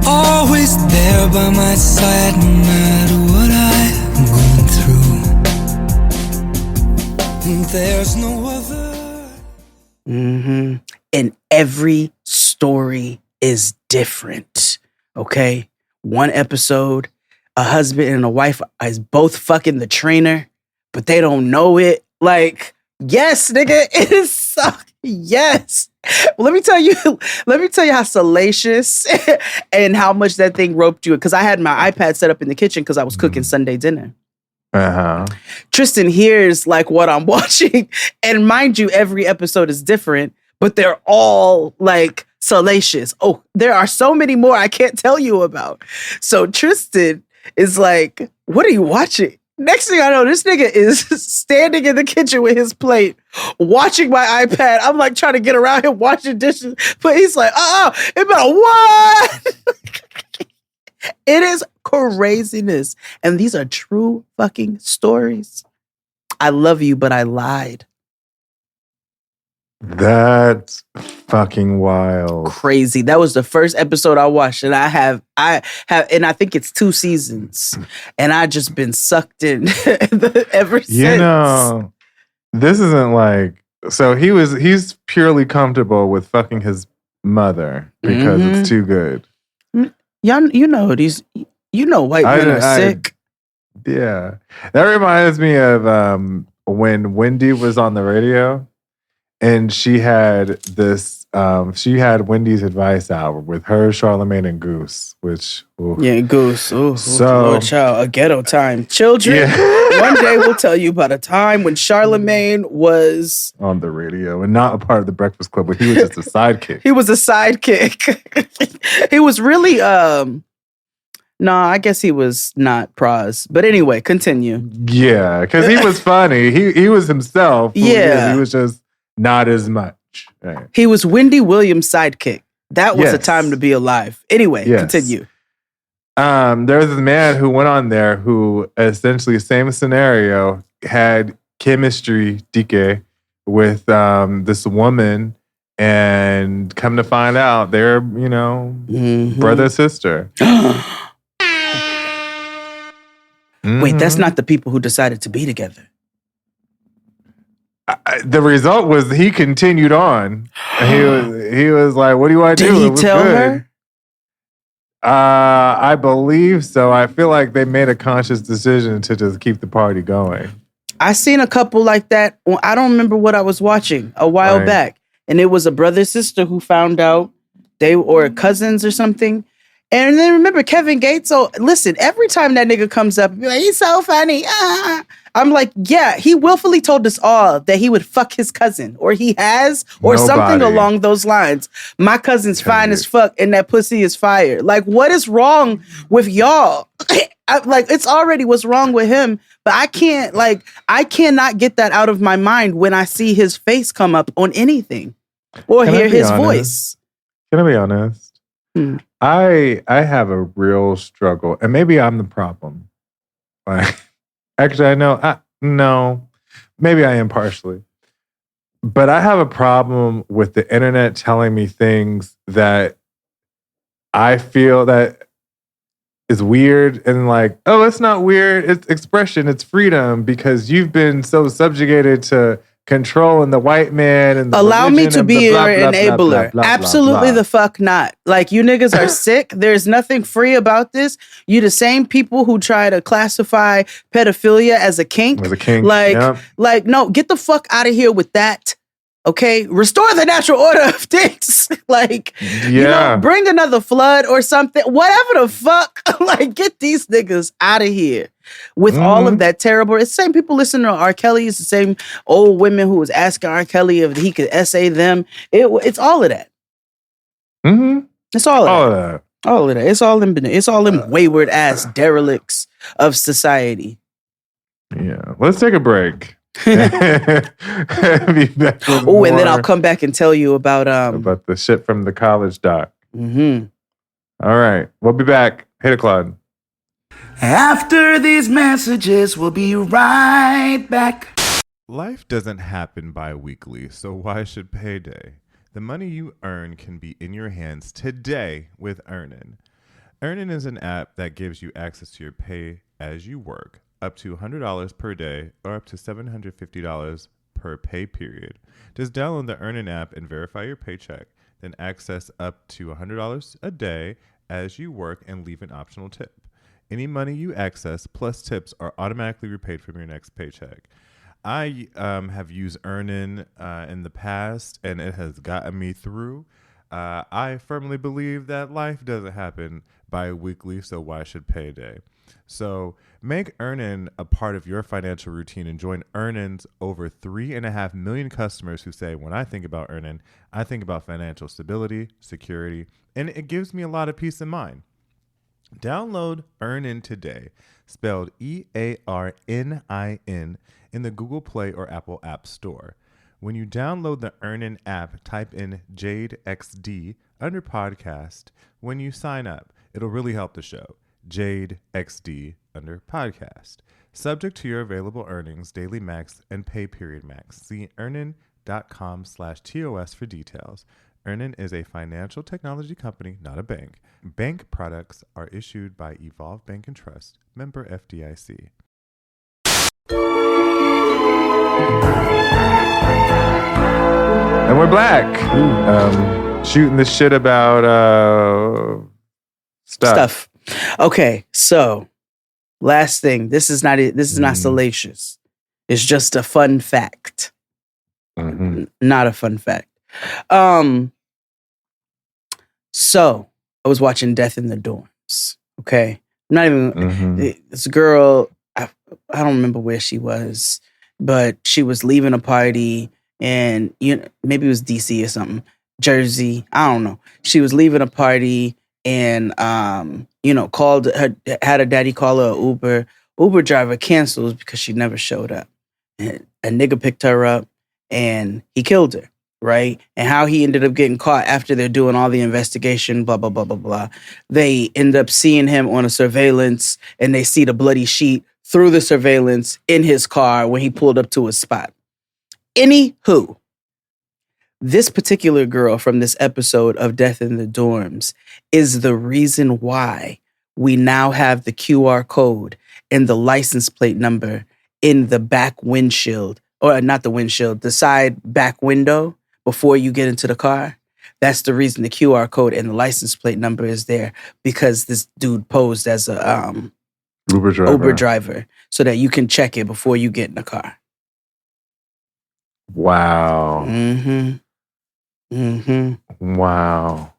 always there by my side no matter what I'm going through. And there's no other. And every story is different, okay? One episode, a husband and a wife is both fucking the trainer, but they don't know it. Like, yes, nigga, it is so, yes. Well, let me tell you how salacious and how much that thing roped you. Because I had my iPad set up in the kitchen because I was cooking Sunday dinner. Tristan hears like what I'm watching, and mind you, every episode is different, but they're all like salacious. Oh, there are so many more I can't tell you about. So Tristan is like, what are you watching? Next thing I know, this nigga is standing in the kitchen with his plate, watching my iPad. I'm like trying to get around him, washing dishes, but he's like, it better what? It is craziness. And these are true fucking stories. I love you, but I lied. That's fucking wild. Crazy. That was the first episode I watched, and I have, and I think it's 2 seasons, and I just been sucked in ever since. This isn't like, so he's purely comfortable with fucking his mother because it's too good. Y'all, white men are sick. Yeah. That reminds me of when Wendy was on the radio. And she had this, Wendy's Advice Hour with her, Charlamagne, and Goose, which... Ooh. Yeah, Goose. Ooh, so, Lord, child, a ghetto time. Children, one day we'll tell you about a time when Charlamagne was... on the radio, and not a part of the Breakfast Club, but he was just a sidekick. He was a sidekick. He was really... No, I guess he was not Praz. But anyway, continue. Yeah, because he was funny. He was himself. Yeah. He was just... not as much. Right. He was Wendy Williams' sidekick. That was a time to be alive. Anyway, continue. There was a man who went on there who essentially, same scenario, had chemistry, DK, with this woman, and come to find out they're, brother, sister. Wait, that's not the people who decided to be together. the result was he continued on. He was like, "What do you want to do?" Did he it was tell good. her? I believe so. I feel like they made a conscious decision to just keep the party going. I seen a couple like that. I don't remember what I was watching a while back, and it was a brother sister who found out they or cousins or something. And then remember Kevin Gates. So listen, every time that nigga comes up, be like, he's so funny. I'm like, yeah, he willfully told us all that he would fuck his cousin, or he has, or something along those lines. My cousin's fine as fuck, and that pussy is fire. Like, what is wrong with y'all? Like, it's already what's wrong with him, but I cannot get that out of my mind when I see his face come up on anything or hear his voice. Can I be honest? I have a real struggle, and maybe I'm the problem. Like, actually, I know. No, maybe I am partially, but I have a problem with the internet telling me things that I feel that is weird, and like, oh, it's not weird. It's expression. It's freedom, because you've been so subjugated to control and the white man and the allow me to be your enabler. Blah, blah, Absolutely blah. the fuck not. Like, you niggas are sick. There's nothing free about this. You the same people who try to classify pedophilia as a kink. Like, no, get the fuck out of here with that. Okay, restore the natural order of things. Like, you know, bring another flood or something. Whatever the fuck. Like, get these niggas out of here with all of that terrible. It's the same people listening to R. Kelly. It's the same old women who was asking R. Kelly if he could essay them. It's all of that. It's all of that. All of that. It's all them wayward ass derelicts of society. Yeah. Let's take a break. And then I'll come back and tell you about the shit from the college doc. All right, we'll be back. Hit it, Claude. After these messages, we'll be right back. Life doesn't happen bi-weekly, so why should payday? The money you earn can be in your hands today with Earnin. Earnin is an app that gives you access to your pay as you work, up to $100 per day or up to $750 per pay period. Just download the Earnin app and verify your paycheck, then access up to $100 a day as you work and leave an optional tip. Any money you access plus tips are automatically repaid from your next paycheck. I have used Earnin in the past, and it has gotten me through. I firmly believe that life doesn't happen bi-weekly, so why should payday? So make Earnin a part of your financial routine and join Earnin's over 3.5 million customers who say, when I think about Earnin, I think about financial stability, security, and it gives me a lot of peace of mind. Download Earnin today, spelled EARNIN, in the Google Play or Apple App Store. When you download the Earnin app, type in Jade XD under podcast. When you sign up, it'll really help the show. Jade XD under podcast. Subject to your available earnings, daily max, and pay period max. See earnin.com/TOS for details. Earnin is a financial technology company, not a bank. Bank products are issued by Evolve Bank and Trust, member FDIC. And we're black. Shooting the shit about stuff. Okay, so last thing. This is not salacious. It's just a fun fact. Not a fun fact. So I was watching Death in the Dorms. Okay, I'm not even this girl. I don't remember where she was, but she was leaving a party, and maybe it was DC or something, Jersey. I don't know. She was leaving a party, and called her, had her daddy call her an Uber. Uber driver cancels because she never showed up. And a nigga picked her up, and he killed her. Right? And how he ended up getting caught after they're doing all the investigation, blah, blah, blah, blah, blah. They end up seeing him on a surveillance, and they see the bloody sheet through the surveillance in his car when he pulled up to his spot. Anywho, this particular girl from this episode of Death in the Dorms is the reason why we now have the QR code and the license plate number in the back windshield or not the windshield, the side back window before you get into the car. That's the reason the QR code and the license plate number is there, because this dude posed as a Uber driver so that you can check it before you get in the car. Wow. Wow.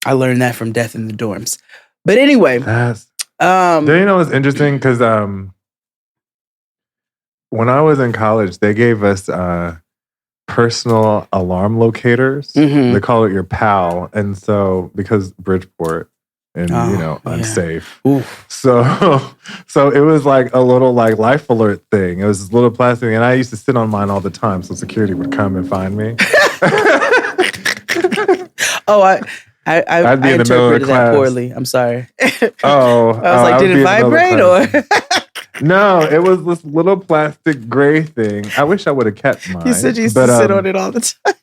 I learned that from Death in the Dorms. But anyway. That's, you know what's interesting? Because when I was in college, they gave us personal alarm locators. They call it your PAL. And so, because Bridgeport and, unsafe. So it was like a little like life alert thing. It was this little plastic thing. And I used to sit on mine all the time. So security would come and find me. I be in the middle of the interpreted class. that poorly. I'm sorry. I Oh. was like, did it vibrate or? No, it was this little plastic gray thing. I wish I would have kept mine. You said you used to sit on it all the time.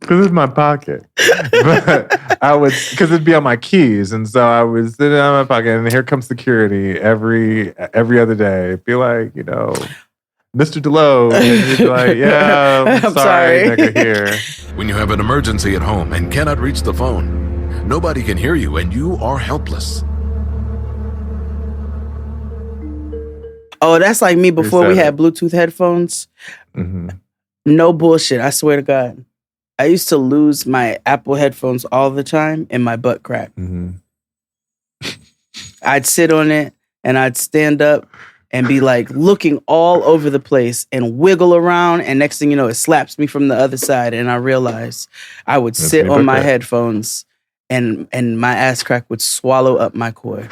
Because it's my pocket. But I would, because it'd be on my keys. And so I would sit on my pocket, and here comes security every other day. Be like, Mr. Delowe. And you'd be like, yeah, I'm sorry. Nigga, here. When you have an emergency at home and cannot reach the phone, nobody can hear you and you are helpless. Oh, that's like me before we had Bluetooth headphones. No bullshit. I swear to God. I used to lose my Apple headphones all the time and my butt crack. I'd sit on it and I'd stand up and be like looking all over the place and wiggle around. And next thing you know, it slaps me from the other side. And I realized I would sit on my headphones and my ass crack would swallow up my cord.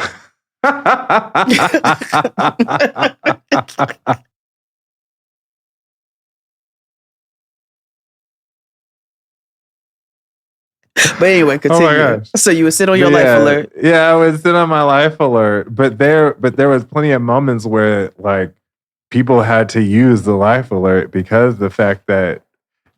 But anyway, continue. Oh my gosh. So you would sit on your life alert. Yeah, I would sit on my life alert. But there was plenty of moments where like people had to use the life alert because the fact that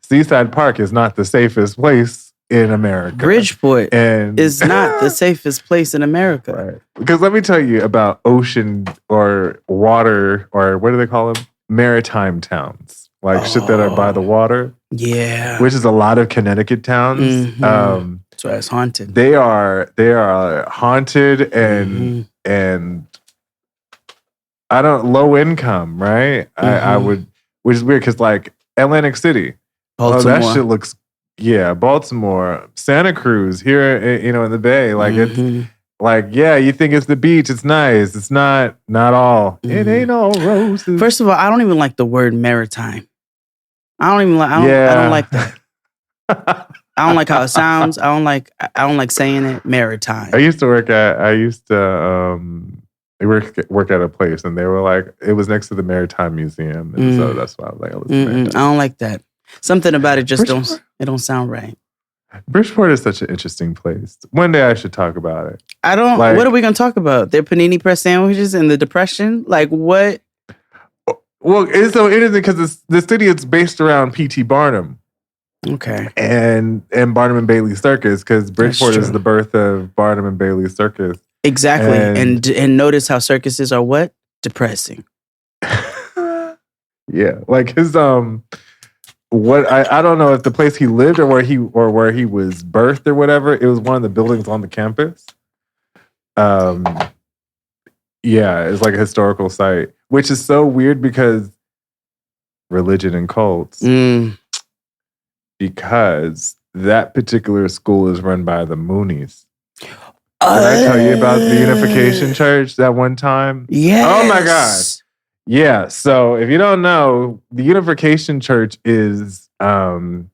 Seaside Park is not the safest place in America. Bridgeport is not the safest place in America. Right. Because let me tell you about ocean or water, or what do they call them? Maritime towns. Like shit that are by the water. Yeah. Which is a lot of Connecticut towns. So it's haunted. They are haunted and I don't low income, right? I would, which is weird because like Atlantic City. Baltimore. Oh, that shit looks Baltimore, Santa Cruz here, in the Bay. Like it's like, yeah, you think it's the beach, it's nice. It's not all. It ain't all roses. First of all, I don't even like the word maritime. I don't like that. I don't like how it sounds. I don't like saying it. Maritime. I used to work at a place, and they were like, it was next to the Maritime Museum, and so that's why I was like, I don't like that. Something about it just don't sound right. Bridgeport is such an interesting place. One day I should talk about it. I don't. Like, what are we gonna talk about? Their panini press sandwiches and the Depression? Like what? Well, it's so interesting because the city is based around P.T. Barnum. Okay. And Barnum and Bailey Circus, because Bridgeport is the birth of Barnum and Bailey Circus. Exactly. And notice how circuses are what? Depressing. Yeah. Like his what I don't know if the place he lived or where he was birthed or whatever, it was one of the buildings on the campus. Yeah, it's like a historical site, which is so weird because religion and cults. Because that particular school is run by the Moonies. Did I tell you about the Unification Church that one time? Yes. Oh my gosh. Yeah. So if you don't know, the Unification Church is it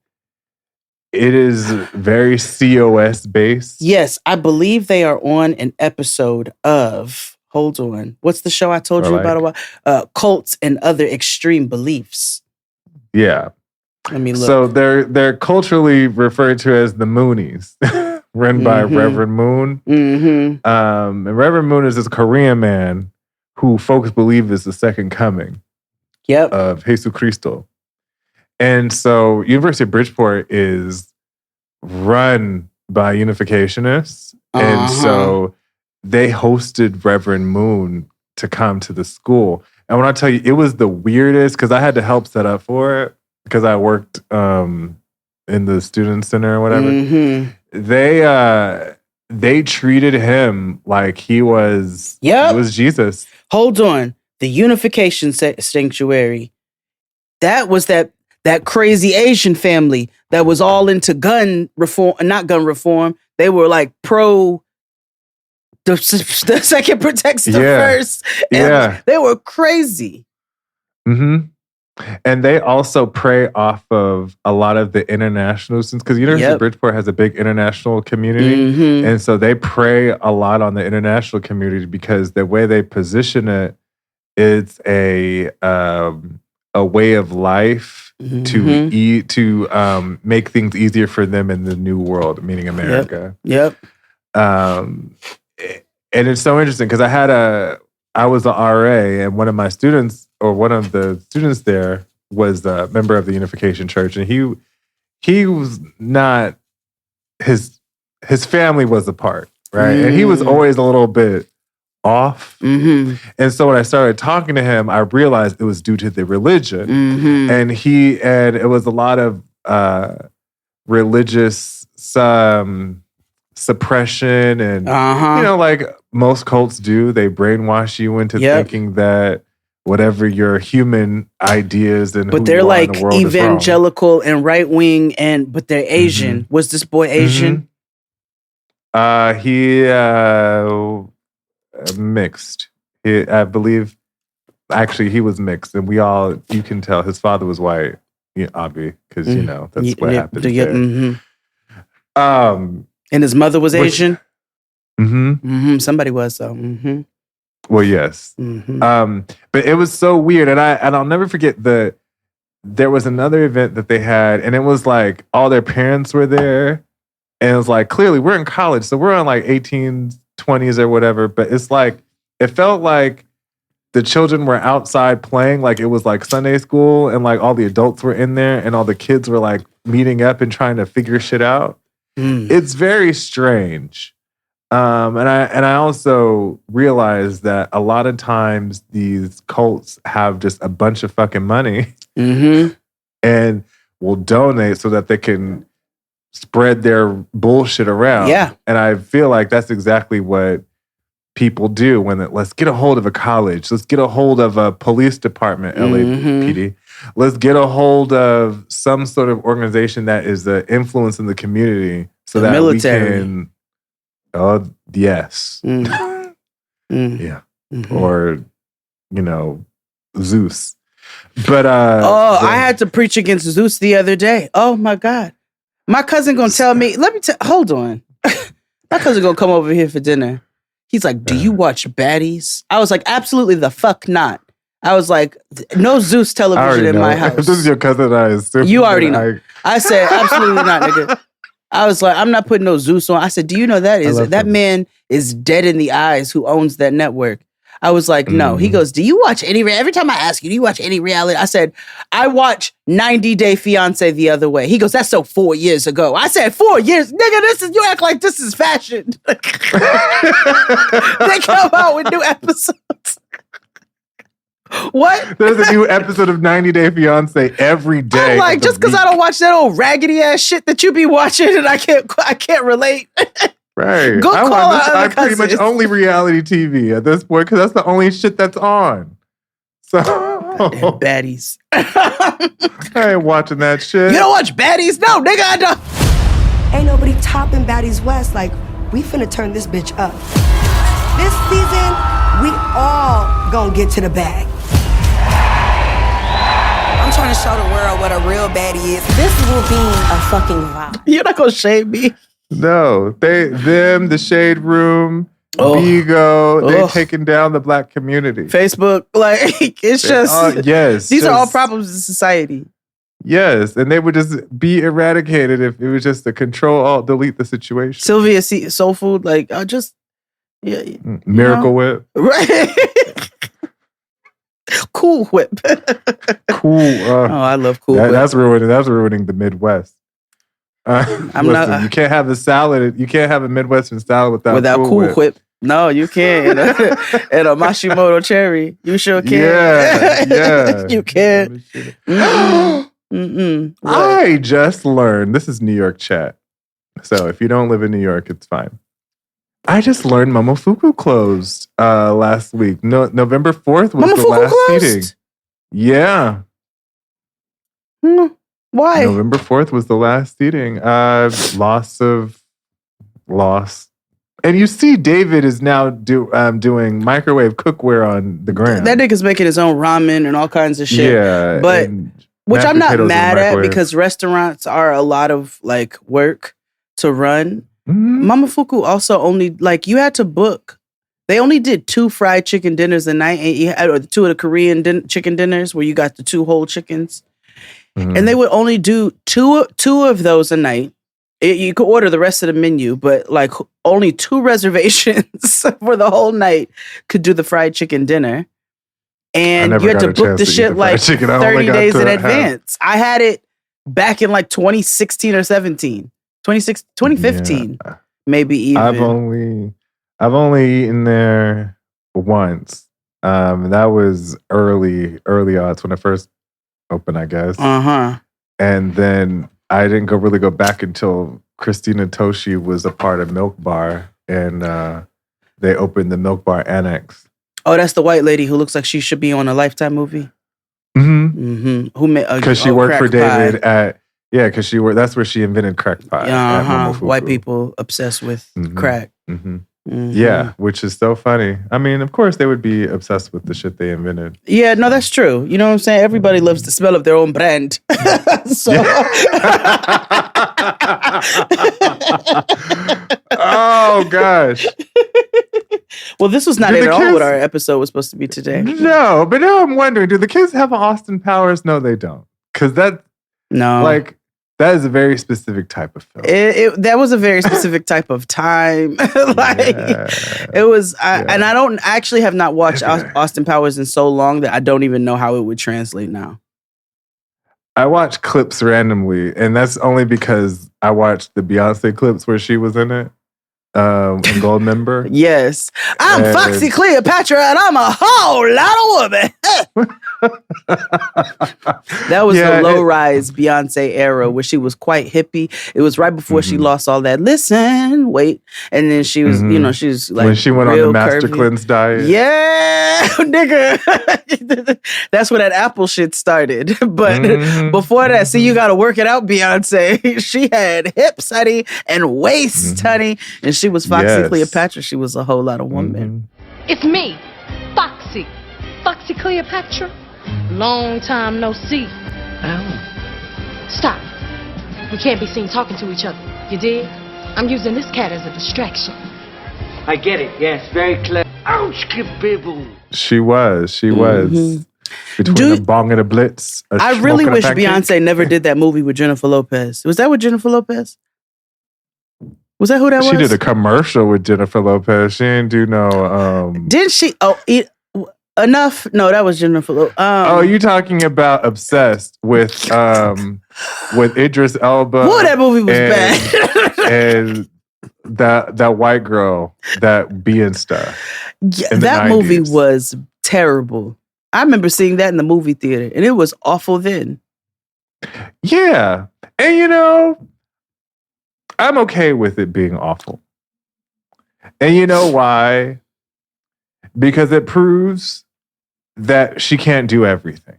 is very COS based. Yes, I believe they are on an episode of. Hold on. What's the show I told you about a while? Cults and Other Extreme Beliefs. Yeah. Let me look. So they're culturally referred to as the Moonies, run by Reverend Moon. And Reverend Moon is this Korean man who folks believe is the second coming of Jesus Cristo. And so University of Bridgeport is run by Unificationists. And so they hosted Reverend Moon to come to the school. And when I tell you, it was the weirdest because I had to help set up for it because I worked in the student center or whatever. Mm-hmm. They treated him like he was Jesus. Hold on. The Unification Sanctuary. That was that crazy Asian family that was all into gun reform, not gun reform. They were like pro the second protects the first. And they were crazy. Mm-hmm. And they also prey off of a lot of the international students because University of Bridgeport has a big international community. Mm-hmm. And so they prey a lot on the international community because the way they position it, it's a way of life to make things easier for them in the new world, meaning America. Yep. And it's so interesting because I was an RA and one of the students there was a member of the Unification Church, and he was not his family was apart, right? And he was always a little bit off. Mm-hmm. And so when I started talking to him, I realized it was due to the religion. Mm-hmm. And it was a lot of religious suppression and like most cults do, they brainwash you into thinking that whatever your human ideas and but they're like evangelical and right wing but they're Asian. Mm-hmm. Was this boy Asian? He mixed. I believe actually he was mixed, and you can tell his father was white, obviously, because that's what happened there. Mm-hmm. And his mother was Asian. Mm-hmm. Somebody was though. Mm-hmm. Well, yes. Mm-hmm. But it was so weird, and I'll never forget there was another event that they had, and it was like all their parents were there, and it was like clearly we're in college, so we're on like 18s, 20s or whatever. But it's like it felt like the children were outside playing, like it was like Sunday school, and like all the adults were in there, and all the kids were like meeting up and trying to figure shit out. It's very strange. And I also realized that a lot of times these cults have just a bunch of fucking money and will donate so that they can spread their bullshit around. Yeah. And I feel like that's exactly what people do let's get a hold of a college. Let's get a hold of a police department, LAPD. Let's get a hold of some sort of organization that is an influence in the community so that military. We can... Oh, yes. Mm. Yeah. Or, Zeus. But I had to preach against Zeus the other day. Oh my God. My cousin gonna tell me, hold on. My cousin gonna come over here for dinner. He's like, do you watch baddies? I was like, absolutely the fuck not. I was like, no Zeus television in my house. If this is your cousin, I assume. You already know. I said, absolutely not, nigga. I was like, I'm not putting no Zeus on. I said, do you know that man is dead in the eyes who owns that network? I was like, no. He goes, do you watch every time I ask you, do you watch any reality? I said, I watch 90 Day Fiance the other way. He goes, that's so 4 years ago. I said, 4 years? Nigga, you act like this is fashion. They come out with new episodes. What? There's a new episode of 90 Day Fiance every day. I'm like, just because I don't watch that old raggedy ass shit that you be watching and I can't relate. Right. Go call I pretty much only reality TV at this point because that's the only shit that's on. So baddies. I ain't watching that shit. You don't watch baddies? No, nigga, I don't. Ain't nobody topping Baddies West. Like, we finna turn this bitch up. This season, we all gonna get to the bag. I'm trying to show the world what a real baddie is. This will be a fucking vibe. You're not gonna shame me. No, the Shade Room, Bigo, they're taking down the black community. Facebook, like, it's just, yes. These are all problems in society. Yes, and they would just be eradicated if it was just to control, alt, delete the situation. Sylvia Soul Food, like, Miracle Whip. Right. Cool Whip. Cool. I love Cool Whip. That's ruining the Midwest. You can't have a salad. You can't have a Midwestern salad without Cool Whip. No, you can't. And a Mashimoto cherry. You sure can. Yeah. You can. Mm-mm. I just learned, this is New York chat. So if you don't live in New York, it's fine. I just learned Momofuku closed last week. No, November 4th was the last seating. Yeah. Why? November 4th was the last seating. Loss. And you see David is now doing microwave cookware on the ground. That nigga's making his own ramen and all kinds of shit. Yeah. But which I'm not mad at because restaurants are a lot of like work to run. Mm-hmm. Momofuku also only you had to book. They only did 2 fried chicken dinners a night, or 2 of the Korean chicken dinners where you got the 2 whole chickens, and they would only do two of those a night. You could order the rest of the menu, but like only 2 reservations for the whole night could do the fried chicken dinner. And you had to book the shit like 30 days in advance. I had it back in like 2016 or 17. 2015, maybe even. I've only eaten there once. That was early odds when it first opened, I guess. And then I didn't really go back until Christina Toshi was a part of Milk Bar, and they opened the Milk Bar Annex. Oh, that's the white lady who looks like she should be on a Lifetime movie. Mm-hmm. Who made? Because she worked for David at. Yeah, because that's where she invented crack pie. White people obsessed with crack. Yeah, which is so funny. I mean, of course, they would be obsessed with the shit they invented. Yeah, no, that's true. You know what I'm saying? Everybody loves the smell of their own brand. Oh, gosh. Well, this was not at all what our episode was supposed to be today. No, but now I'm wondering, do the kids have Austin Powers? No, they don't. Because that is a very specific type of film. That was a very specific type of time. It was, and I actually have not watched Austin Powers in so long that I don't even know how it would translate now. I watch clips randomly, and that's only because I watched the Beyonce clips where she was in it. In Goldmember. Yes. I'm Foxy Cleopatra and I'm a whole lot of woman. That was the low-rise Beyonce era where she was quite hippie. It was right before she lost all that listen, wait. And then she was, she was like when she went on the Master curvy. Cleanse diet. Yeah, nigga. That's where that Apple shit started. But before that, see, you got to work it out, Beyonce. She had hips, honey, and waist, honey. And she was Foxy Cleopatra. She was a whole lot of woman. It's me, Foxy Cleopatra. Long time no see. Oh. Stop. We can't be seen talking to each other. You dig? I'm using this cat as a distraction. I get it. Yes, very clever. Ouch, people. She was. Between a bong and a blitz. I really wish Beyonce never did that movie with Jennifer Lopez. Was that with Jennifer Lopez? Was that who that was? She did a commercial with Jennifer Lopez. She didn't do no. Didn't she? Enough. No, that was Jennifer Lopez. You talking about Obsessed with Idris Elba? Boy, that movie was bad. And that white girl that being stuff. Yeah, that movie was terrible. I remember seeing that in the movie theater, and it was awful then. Yeah, and I'm okay with it being awful. And you know why? Because it proves that she can't do everything.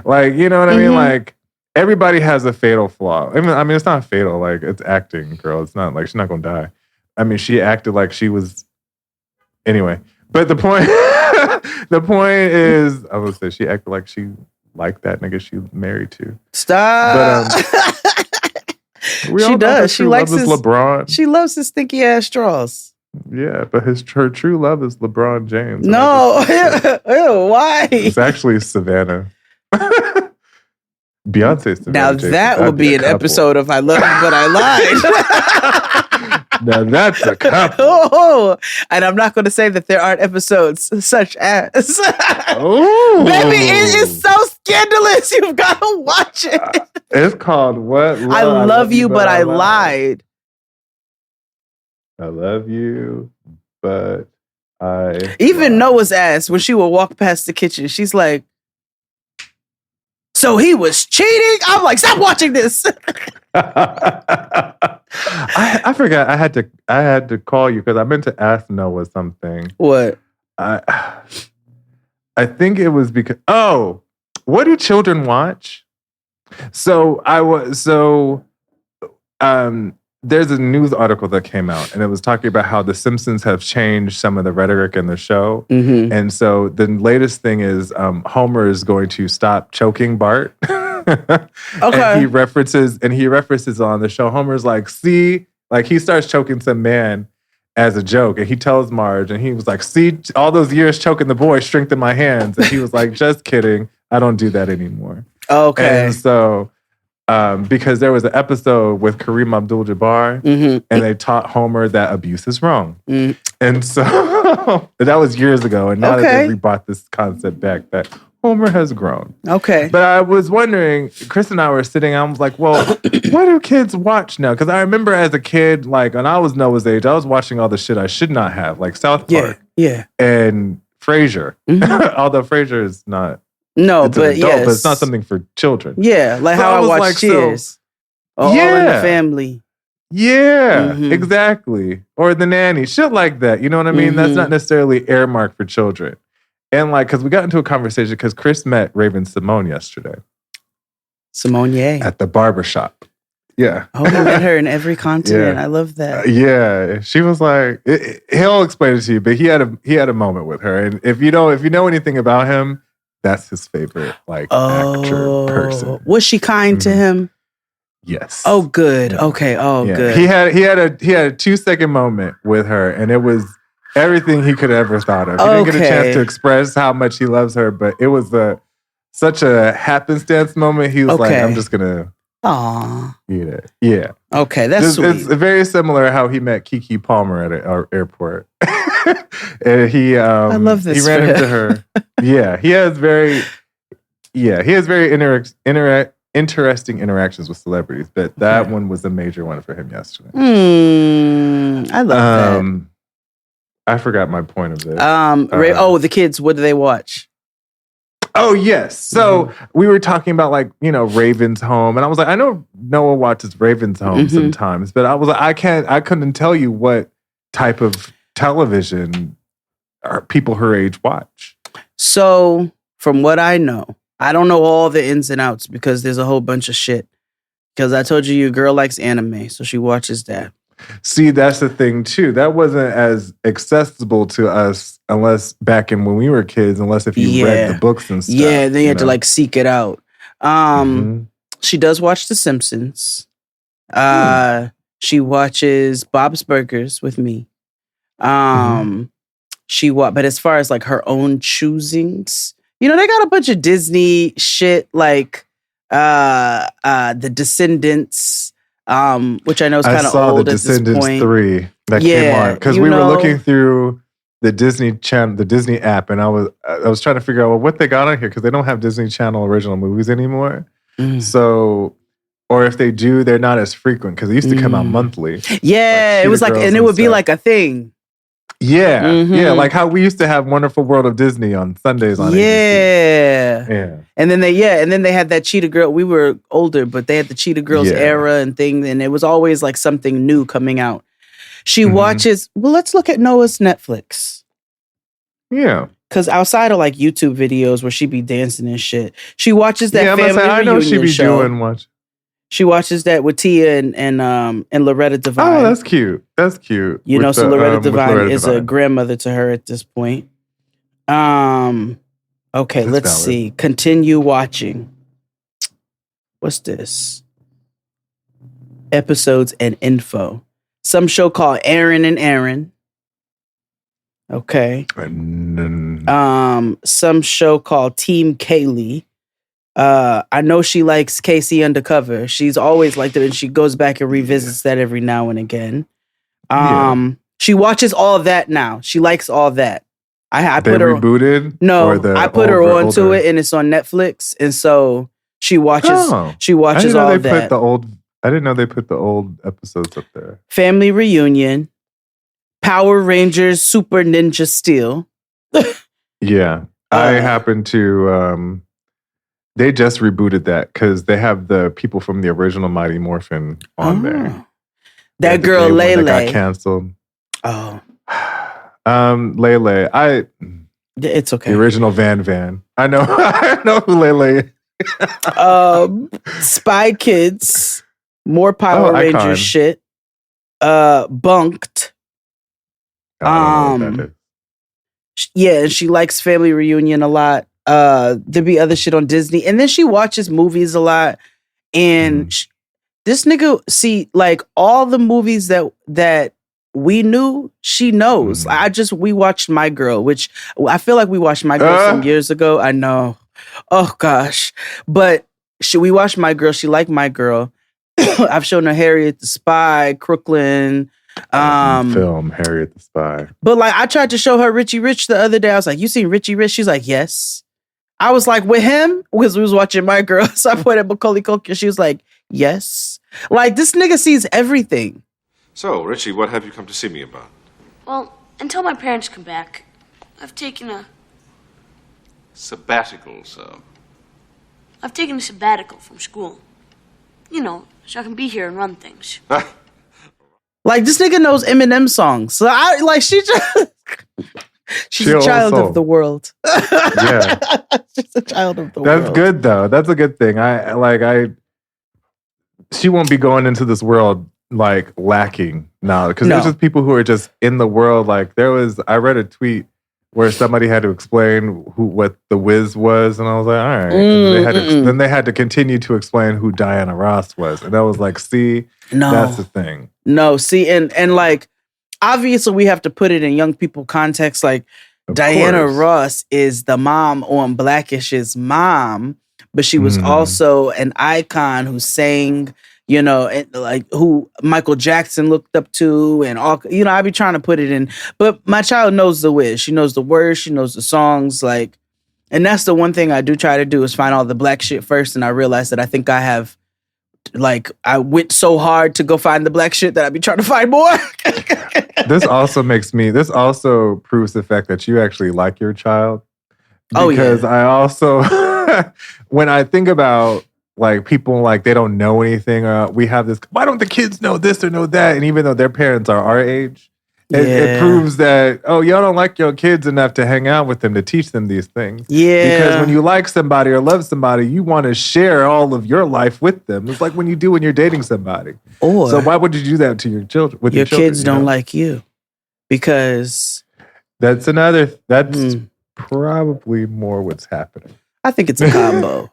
Like, you know what I mean? Like, everybody has a fatal flaw. I mean, it's not fatal. Like, it's acting, girl. It's not like she's not going to die. I mean, she acted like she was... Anyway. But the point... the point is... I was going to say, she acted like she liked that nigga she was married to. Stop! But, she does. She likes his LeBron. She loves his stinky ass straws. Yeah, but her true love is LeBron James. No, ew, why? It's actually Savannah. Beyonce's Savannah. Now James. that would be an episode of I Love You But I Lied. Now that's a couple. Oh, and I'm not going to say that there aren't episodes such as. Oh, baby, it is so scandalous. You've got to watch it. It's called what? I love you, but I lied. I love you, but I even Noah's ass when she would walk past the kitchen, she's like, "So he was cheating?" I'm like, "Stop watching this." I forgot. I had to call you because I meant to ask Noah something. What? I think it was because what do children watch? There's a news article that came out and it was talking about how the Simpsons have changed some of the rhetoric in the show. Mm-hmm. And so the latest thing is Homer is going to stop choking Bart. Okay. And he references on the show, Homer's like, see, like he starts choking some man as a joke. And he tells Marge, and he was like, see, all those years choking the boy strengthened my hands. And he was like, just kidding. I don't do that anymore. Okay. And so because there was an episode with Kareem Abdul-Jabbar, mm-hmm. and they taught Homer that abuse is wrong. Mm. And so that was years ago. And now that they brought this concept back, that Homer has grown. Okay. But I was wondering, Chris and I were sitting, I was like, well, what do kids watch now? Because I remember as a kid, like when I was Noah's age, I was watching all the shit I should not have, like South Park. Yeah. And Frasier. Mm-hmm. Although Frasier is not. No, but adult, but it's not something for children. Yeah, like so how I watch like, Cheers. All in the Family. Yeah, exactly. Or The Nanny, shit like that. You know what I mean? That's not necessarily earmarked for children. And like, because we got into a conversation because Chris met Raven Simone yesterday. Simone at the barbershop. Yeah. Oh, we met her in every continent. Yeah. I love that. Yeah, she was like, he'll explain it to you, but he had a moment with her, and if you know anything about him. That's his favorite, actor person. Was she kind to him? Yes. Oh, good. Okay. Oh, good. He had a 2-second moment with her, and it was everything he could have ever thought of. He didn't get a chance to express how much he loves her, but it was such a happenstance moment. He was like, "I'm just gonna eat it." Yeah. Okay, that's sweet. It's very similar how he met Keke Palmer at an airport. And I love this. He ran into her. Yeah, he has very interesting interactions with celebrities, but that one was a major one for him yesterday. I love that. I forgot my point of this. The kids, what do they watch? Oh, yes. So we were talking about Raven's Home, and I was like, I know Noah watches Raven's Home sometimes, but I was like, I couldn't tell you what type of television people her age watch. So, from what I know, I don't know all the ins and outs because there's a whole bunch of shit. Because I told you your girl likes anime, so she watches that. See, that's the thing too. That wasn't as accessible to us unless back in when we were kids, unless if you read the books and stuff. Yeah, then you had to seek it out. She does watch The Simpsons. She watches Bob's Burgers with me. But as far as her own choosings, they got a bunch of Disney shit like The Descendants, which I know is kind of old at this point. I saw The Descendants 3 that came on because we were looking through the Disney channel, the Disney app, and I was trying to figure out what they got on here because they don't have Disney Channel original movies anymore. So, or if they do, they're not as frequent because they used to come out monthly. Yeah, it was and it would be like a thing. Yeah, yeah, like how we used to have Wonderful World of Disney on Sundays on ABC. Yeah. And then they had that Cheetah Girl. We were older, but they had the Cheetah Girls era and things, and it was always something new coming out. She watches. Well, let's look at Noah's Netflix. Yeah, because outside of YouTube videos where she be dancing and shit, she watches that family reunion I know she be show. doing watch. She watches that with Tia and Loretta Devine. Oh, that's cute. That's cute. So Loretta Devine is a grandmother to her at this point. Okay, let's see. Continue watching. What's this? Episodes and info. Some show called Aaron and Aaron. Okay. Some show called Team Kaylee. I know she likes Casey Undercover. She's always liked it, and she goes back and revisits that every now and again. She watches all that now. She likes all that. I put her rebooted. No, I put her onto it, and it's on Netflix, and so she watches. She watches all that. I didn't know they put the old episodes up there. Family Reunion. Power Rangers Super Ninja Steel. Yeah. I happen to they just rebooted that because they have the people from the original Mighty Morphin on there. That girl Lele that got canceled. Oh. Lele. It's okay. The original Van. I know I know who Lele is. Spy Kids. More Power Rangers Icon. shit. Bunked. I don't know what that is. Yeah, and she likes Family Reunion a lot. There be other shit on Disney. And then she watches movies a lot. And this nigga, see, like all the movies that we knew, she knows. We watched My Girl, which I feel like we watched My Girl some years ago. I know. Oh gosh. But we watched My Girl. She liked My Girl. I've shown her Harriet the Spy, Crooklyn. Film Harriet the Spy. But like I tried to show her Richie Rich the other day. I was like, you seen Richie Rich? She's like, yes. I was like, with him? Because we was watching My Girl. So I put in Macaulay Culkin. She was like, yes. Like this nigga sees everything. So, Richie, what have you come to see me about? Well, until my parents come back, I've taken a Sabbatical, sir. I've taken a sabbatical from school. You know, so I can be here and run things. Like this nigga knows Eminem songs. So she's a child of the world. Yeah. She's a child of the world. That's good though. That's a good thing. She won't be going into this world like lacking now. Because there's just people who are just in the world. Like I read a tweet where somebody had to explain what the Wiz was, and I was like, all right. Then they had to continue to explain who Diana Ross was, and I was like, see, that's the thing. No, see, and like obviously we have to put it in young people context. Like Diana Ross is the mom on Blackish's mom, but she was also an icon who sang. You know, and like who Michael Jackson looked up to and all, you know, I be trying to put it in, but my child knows the Wiz. She knows the words, she knows the songs, like, and that's the one thing I do try to do is find all the black shit first. And I realized that I think I have, like, I went so hard to go find the black shit that I be trying to find more. This also proves the fact that you actually like your child. Because I also, when I think about, like people like they don't know anything. We have this. Why don't the kids know this or know that? And even though their parents are our age, it proves that y'all don't like your kids enough to hang out with them to teach them these things. Yeah. Because when you like somebody or love somebody, you want to share all of your life with them. It's like when you do when you're dating somebody. So why would you do that to your children? With your children, kids don't like you because that's probably more what's happening. I think it's a combo.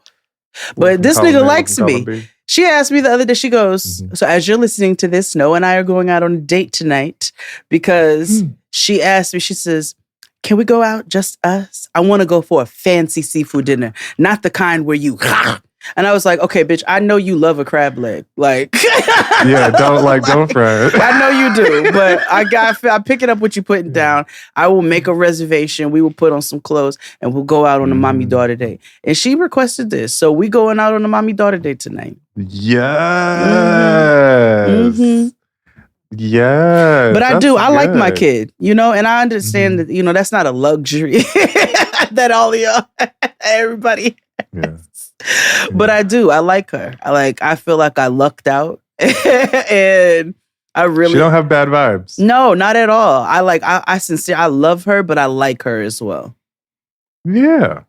But this nigga likes me. She asked me the other day, she goes, so as you're listening to this, Noah and I are going out on a date tonight because she asked me, she says, can we go out, just us? I want to go for a fancy seafood dinner, not the kind where you... And I was like, okay, bitch, I know you love a crab leg. Like... Yeah, don't fret. I know you do, but I'm picking up what you're putting down. I will make a reservation. We will put on some clothes and we'll go out on a mommy-daughter date. And she requested this. So we going out on a mommy-daughter date tonight. Yes. But I like my kid, you know, and I understand that, you know, that's not a luxury that all of y'all, everybody has. But I like her. I feel like I lucked out. And she don't have bad vibes. No, not at all. I love her, but I like her as well. Yeah.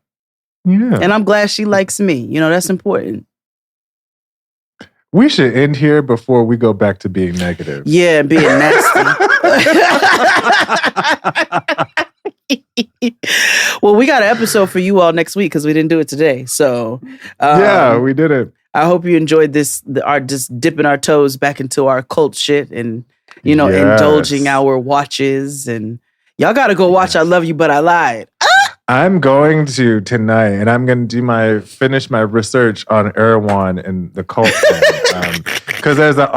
And I'm glad she likes me. You know, that's important. We should end here before we go back to being negative. Yeah, being nasty. Well, we got an episode for you all next week because we didn't do it today. So yeah, we did it. I hope you enjoyed this, just dipping our toes back into our cult shit and, you know, indulging our watches. And y'all got to go watch I Love You, But I Lied. I'm going to tonight, and I'm going to finish my research on Erewhon and the cult thing. Because there's a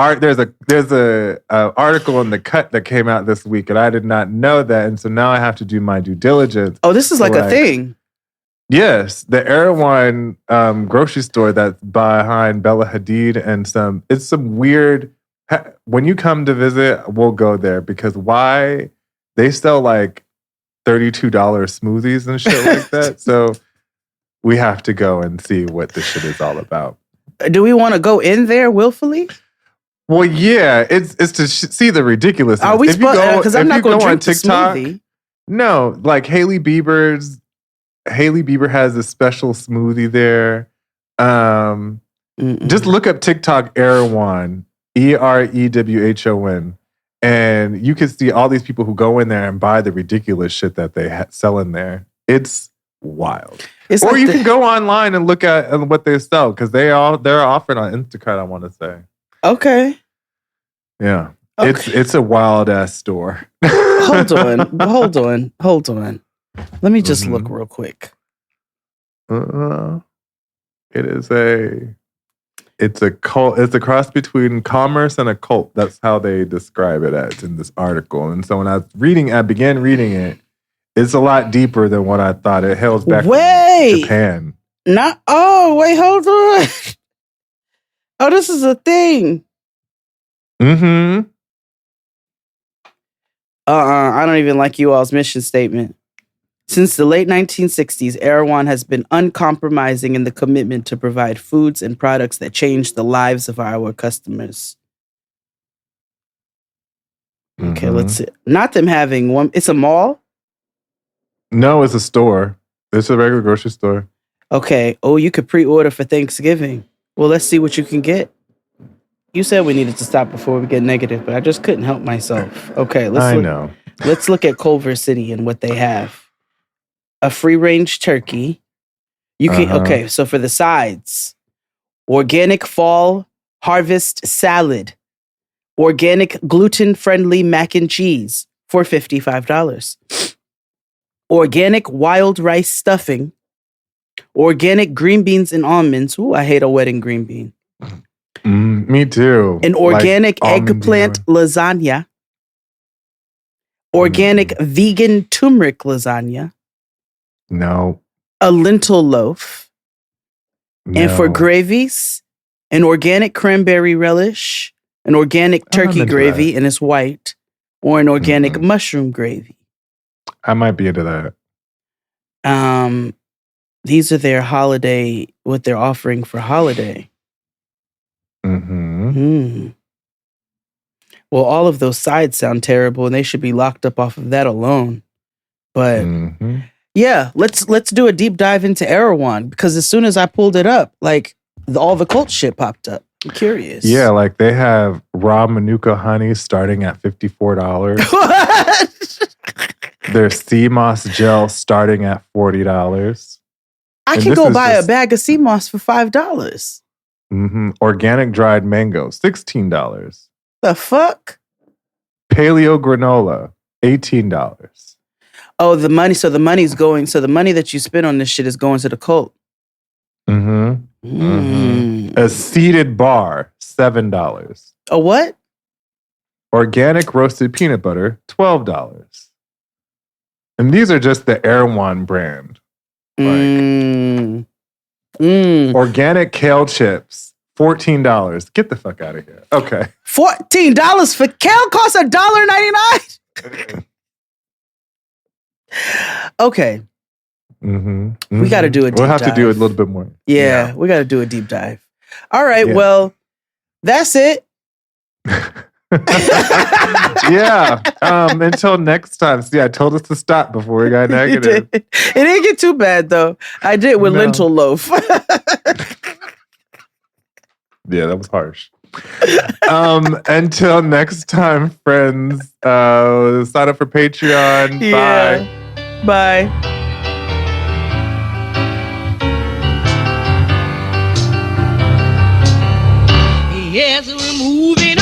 article in The Cut that came out this week, and I did not know that, and so now I have to do my due diligence. Oh, this is like a thing. Yes, the Erewhon grocery store that's behind Bella Hadid and it's some weird. When you come to visit, we'll go there because why they sell like $32 smoothies and shit like that. So we have to go and see what this shit is all about. Do we want to go in there willfully? Well, yeah, it's to see the ridiculousness. Are we because I'm not going to drink the smoothie. No, like Hailey Bieber has a special smoothie there. Just look up TikTok Erewhon, EREWHON, and you can see all these people who go in there and buy the ridiculous shit that they sell in there. It's wild. Or you can go online and look at what they sell because they're offered on Instacart, I want to say. Okay. Yeah. Okay. It's a wild ass store. Hold on. Let me just look real quick. It's a cult. It's a cross between commerce and a cult. That's how they describe it as in this article. And so when I began reading it, it's a lot deeper than what I thought. It hails back from Japan. Hold on. Oh, this is a thing. Mm-hmm. I don't even like you all's mission statement. Since the late 1960s, Erewhon has been uncompromising in the commitment to provide foods and products that change the lives of our customers. Okay, let's see. Not them having one. It's a mall? No, it's a store. It's a regular grocery store. Okay. Oh, you could pre-order for Thanksgiving. Well, let's see what you can get. You said we needed to stop before we get negative, but I just couldn't help myself. Okay, let's look at Culver City and what they have. A free-range turkey. You can okay, so for the sides, organic fall harvest salad, organic gluten-friendly mac and cheese for $55. Organic wild rice stuffing, organic green beans and almonds. Ooh, I hate a wedding green bean. Me too. An organic eggplant lasagna. Organic vegan turmeric lasagna. No. A lentil loaf. No. And for gravies, an organic cranberry relish, an organic turkey gravy, and it's white, or an organic mushroom gravy. I might be into that. These are their holiday, what they're offering for holiday. Well, all of those sides sound terrible, and they should be locked up off of that alone. But yeah, let's do a deep dive into Erewhon because as soon as I pulled it up, like all the cult shit popped up. I'm curious. Yeah, like they have raw manuka honey starting at $54. What? Their sea moss gel starting at $40. I can go buy a bag of sea moss for $5. Organic dried mango, $16. The fuck? Paleo granola, $18. Oh, the money. So the money's going. So the money that you spend on this shit is going to the cult. A seeded bar, $7. A what? Organic roasted peanut butter, $12. And these are just the Erewhon brand. Organic kale chips, $14. Get the fuck out of here. Okay. $14 for kale costs $1.99. Okay. We got to do a deep dive. We'll have to do a little bit more. Yeah, we got to do a deep dive. All right, well, that's it. Yeah. Until next time. See, I told us to stop before we got negative. It didn't get too bad, though. I did with lentil loaf. Yeah, that was harsh. Until next time, friends. Sign up for Patreon. Yeah. Bye. Yes, we're moving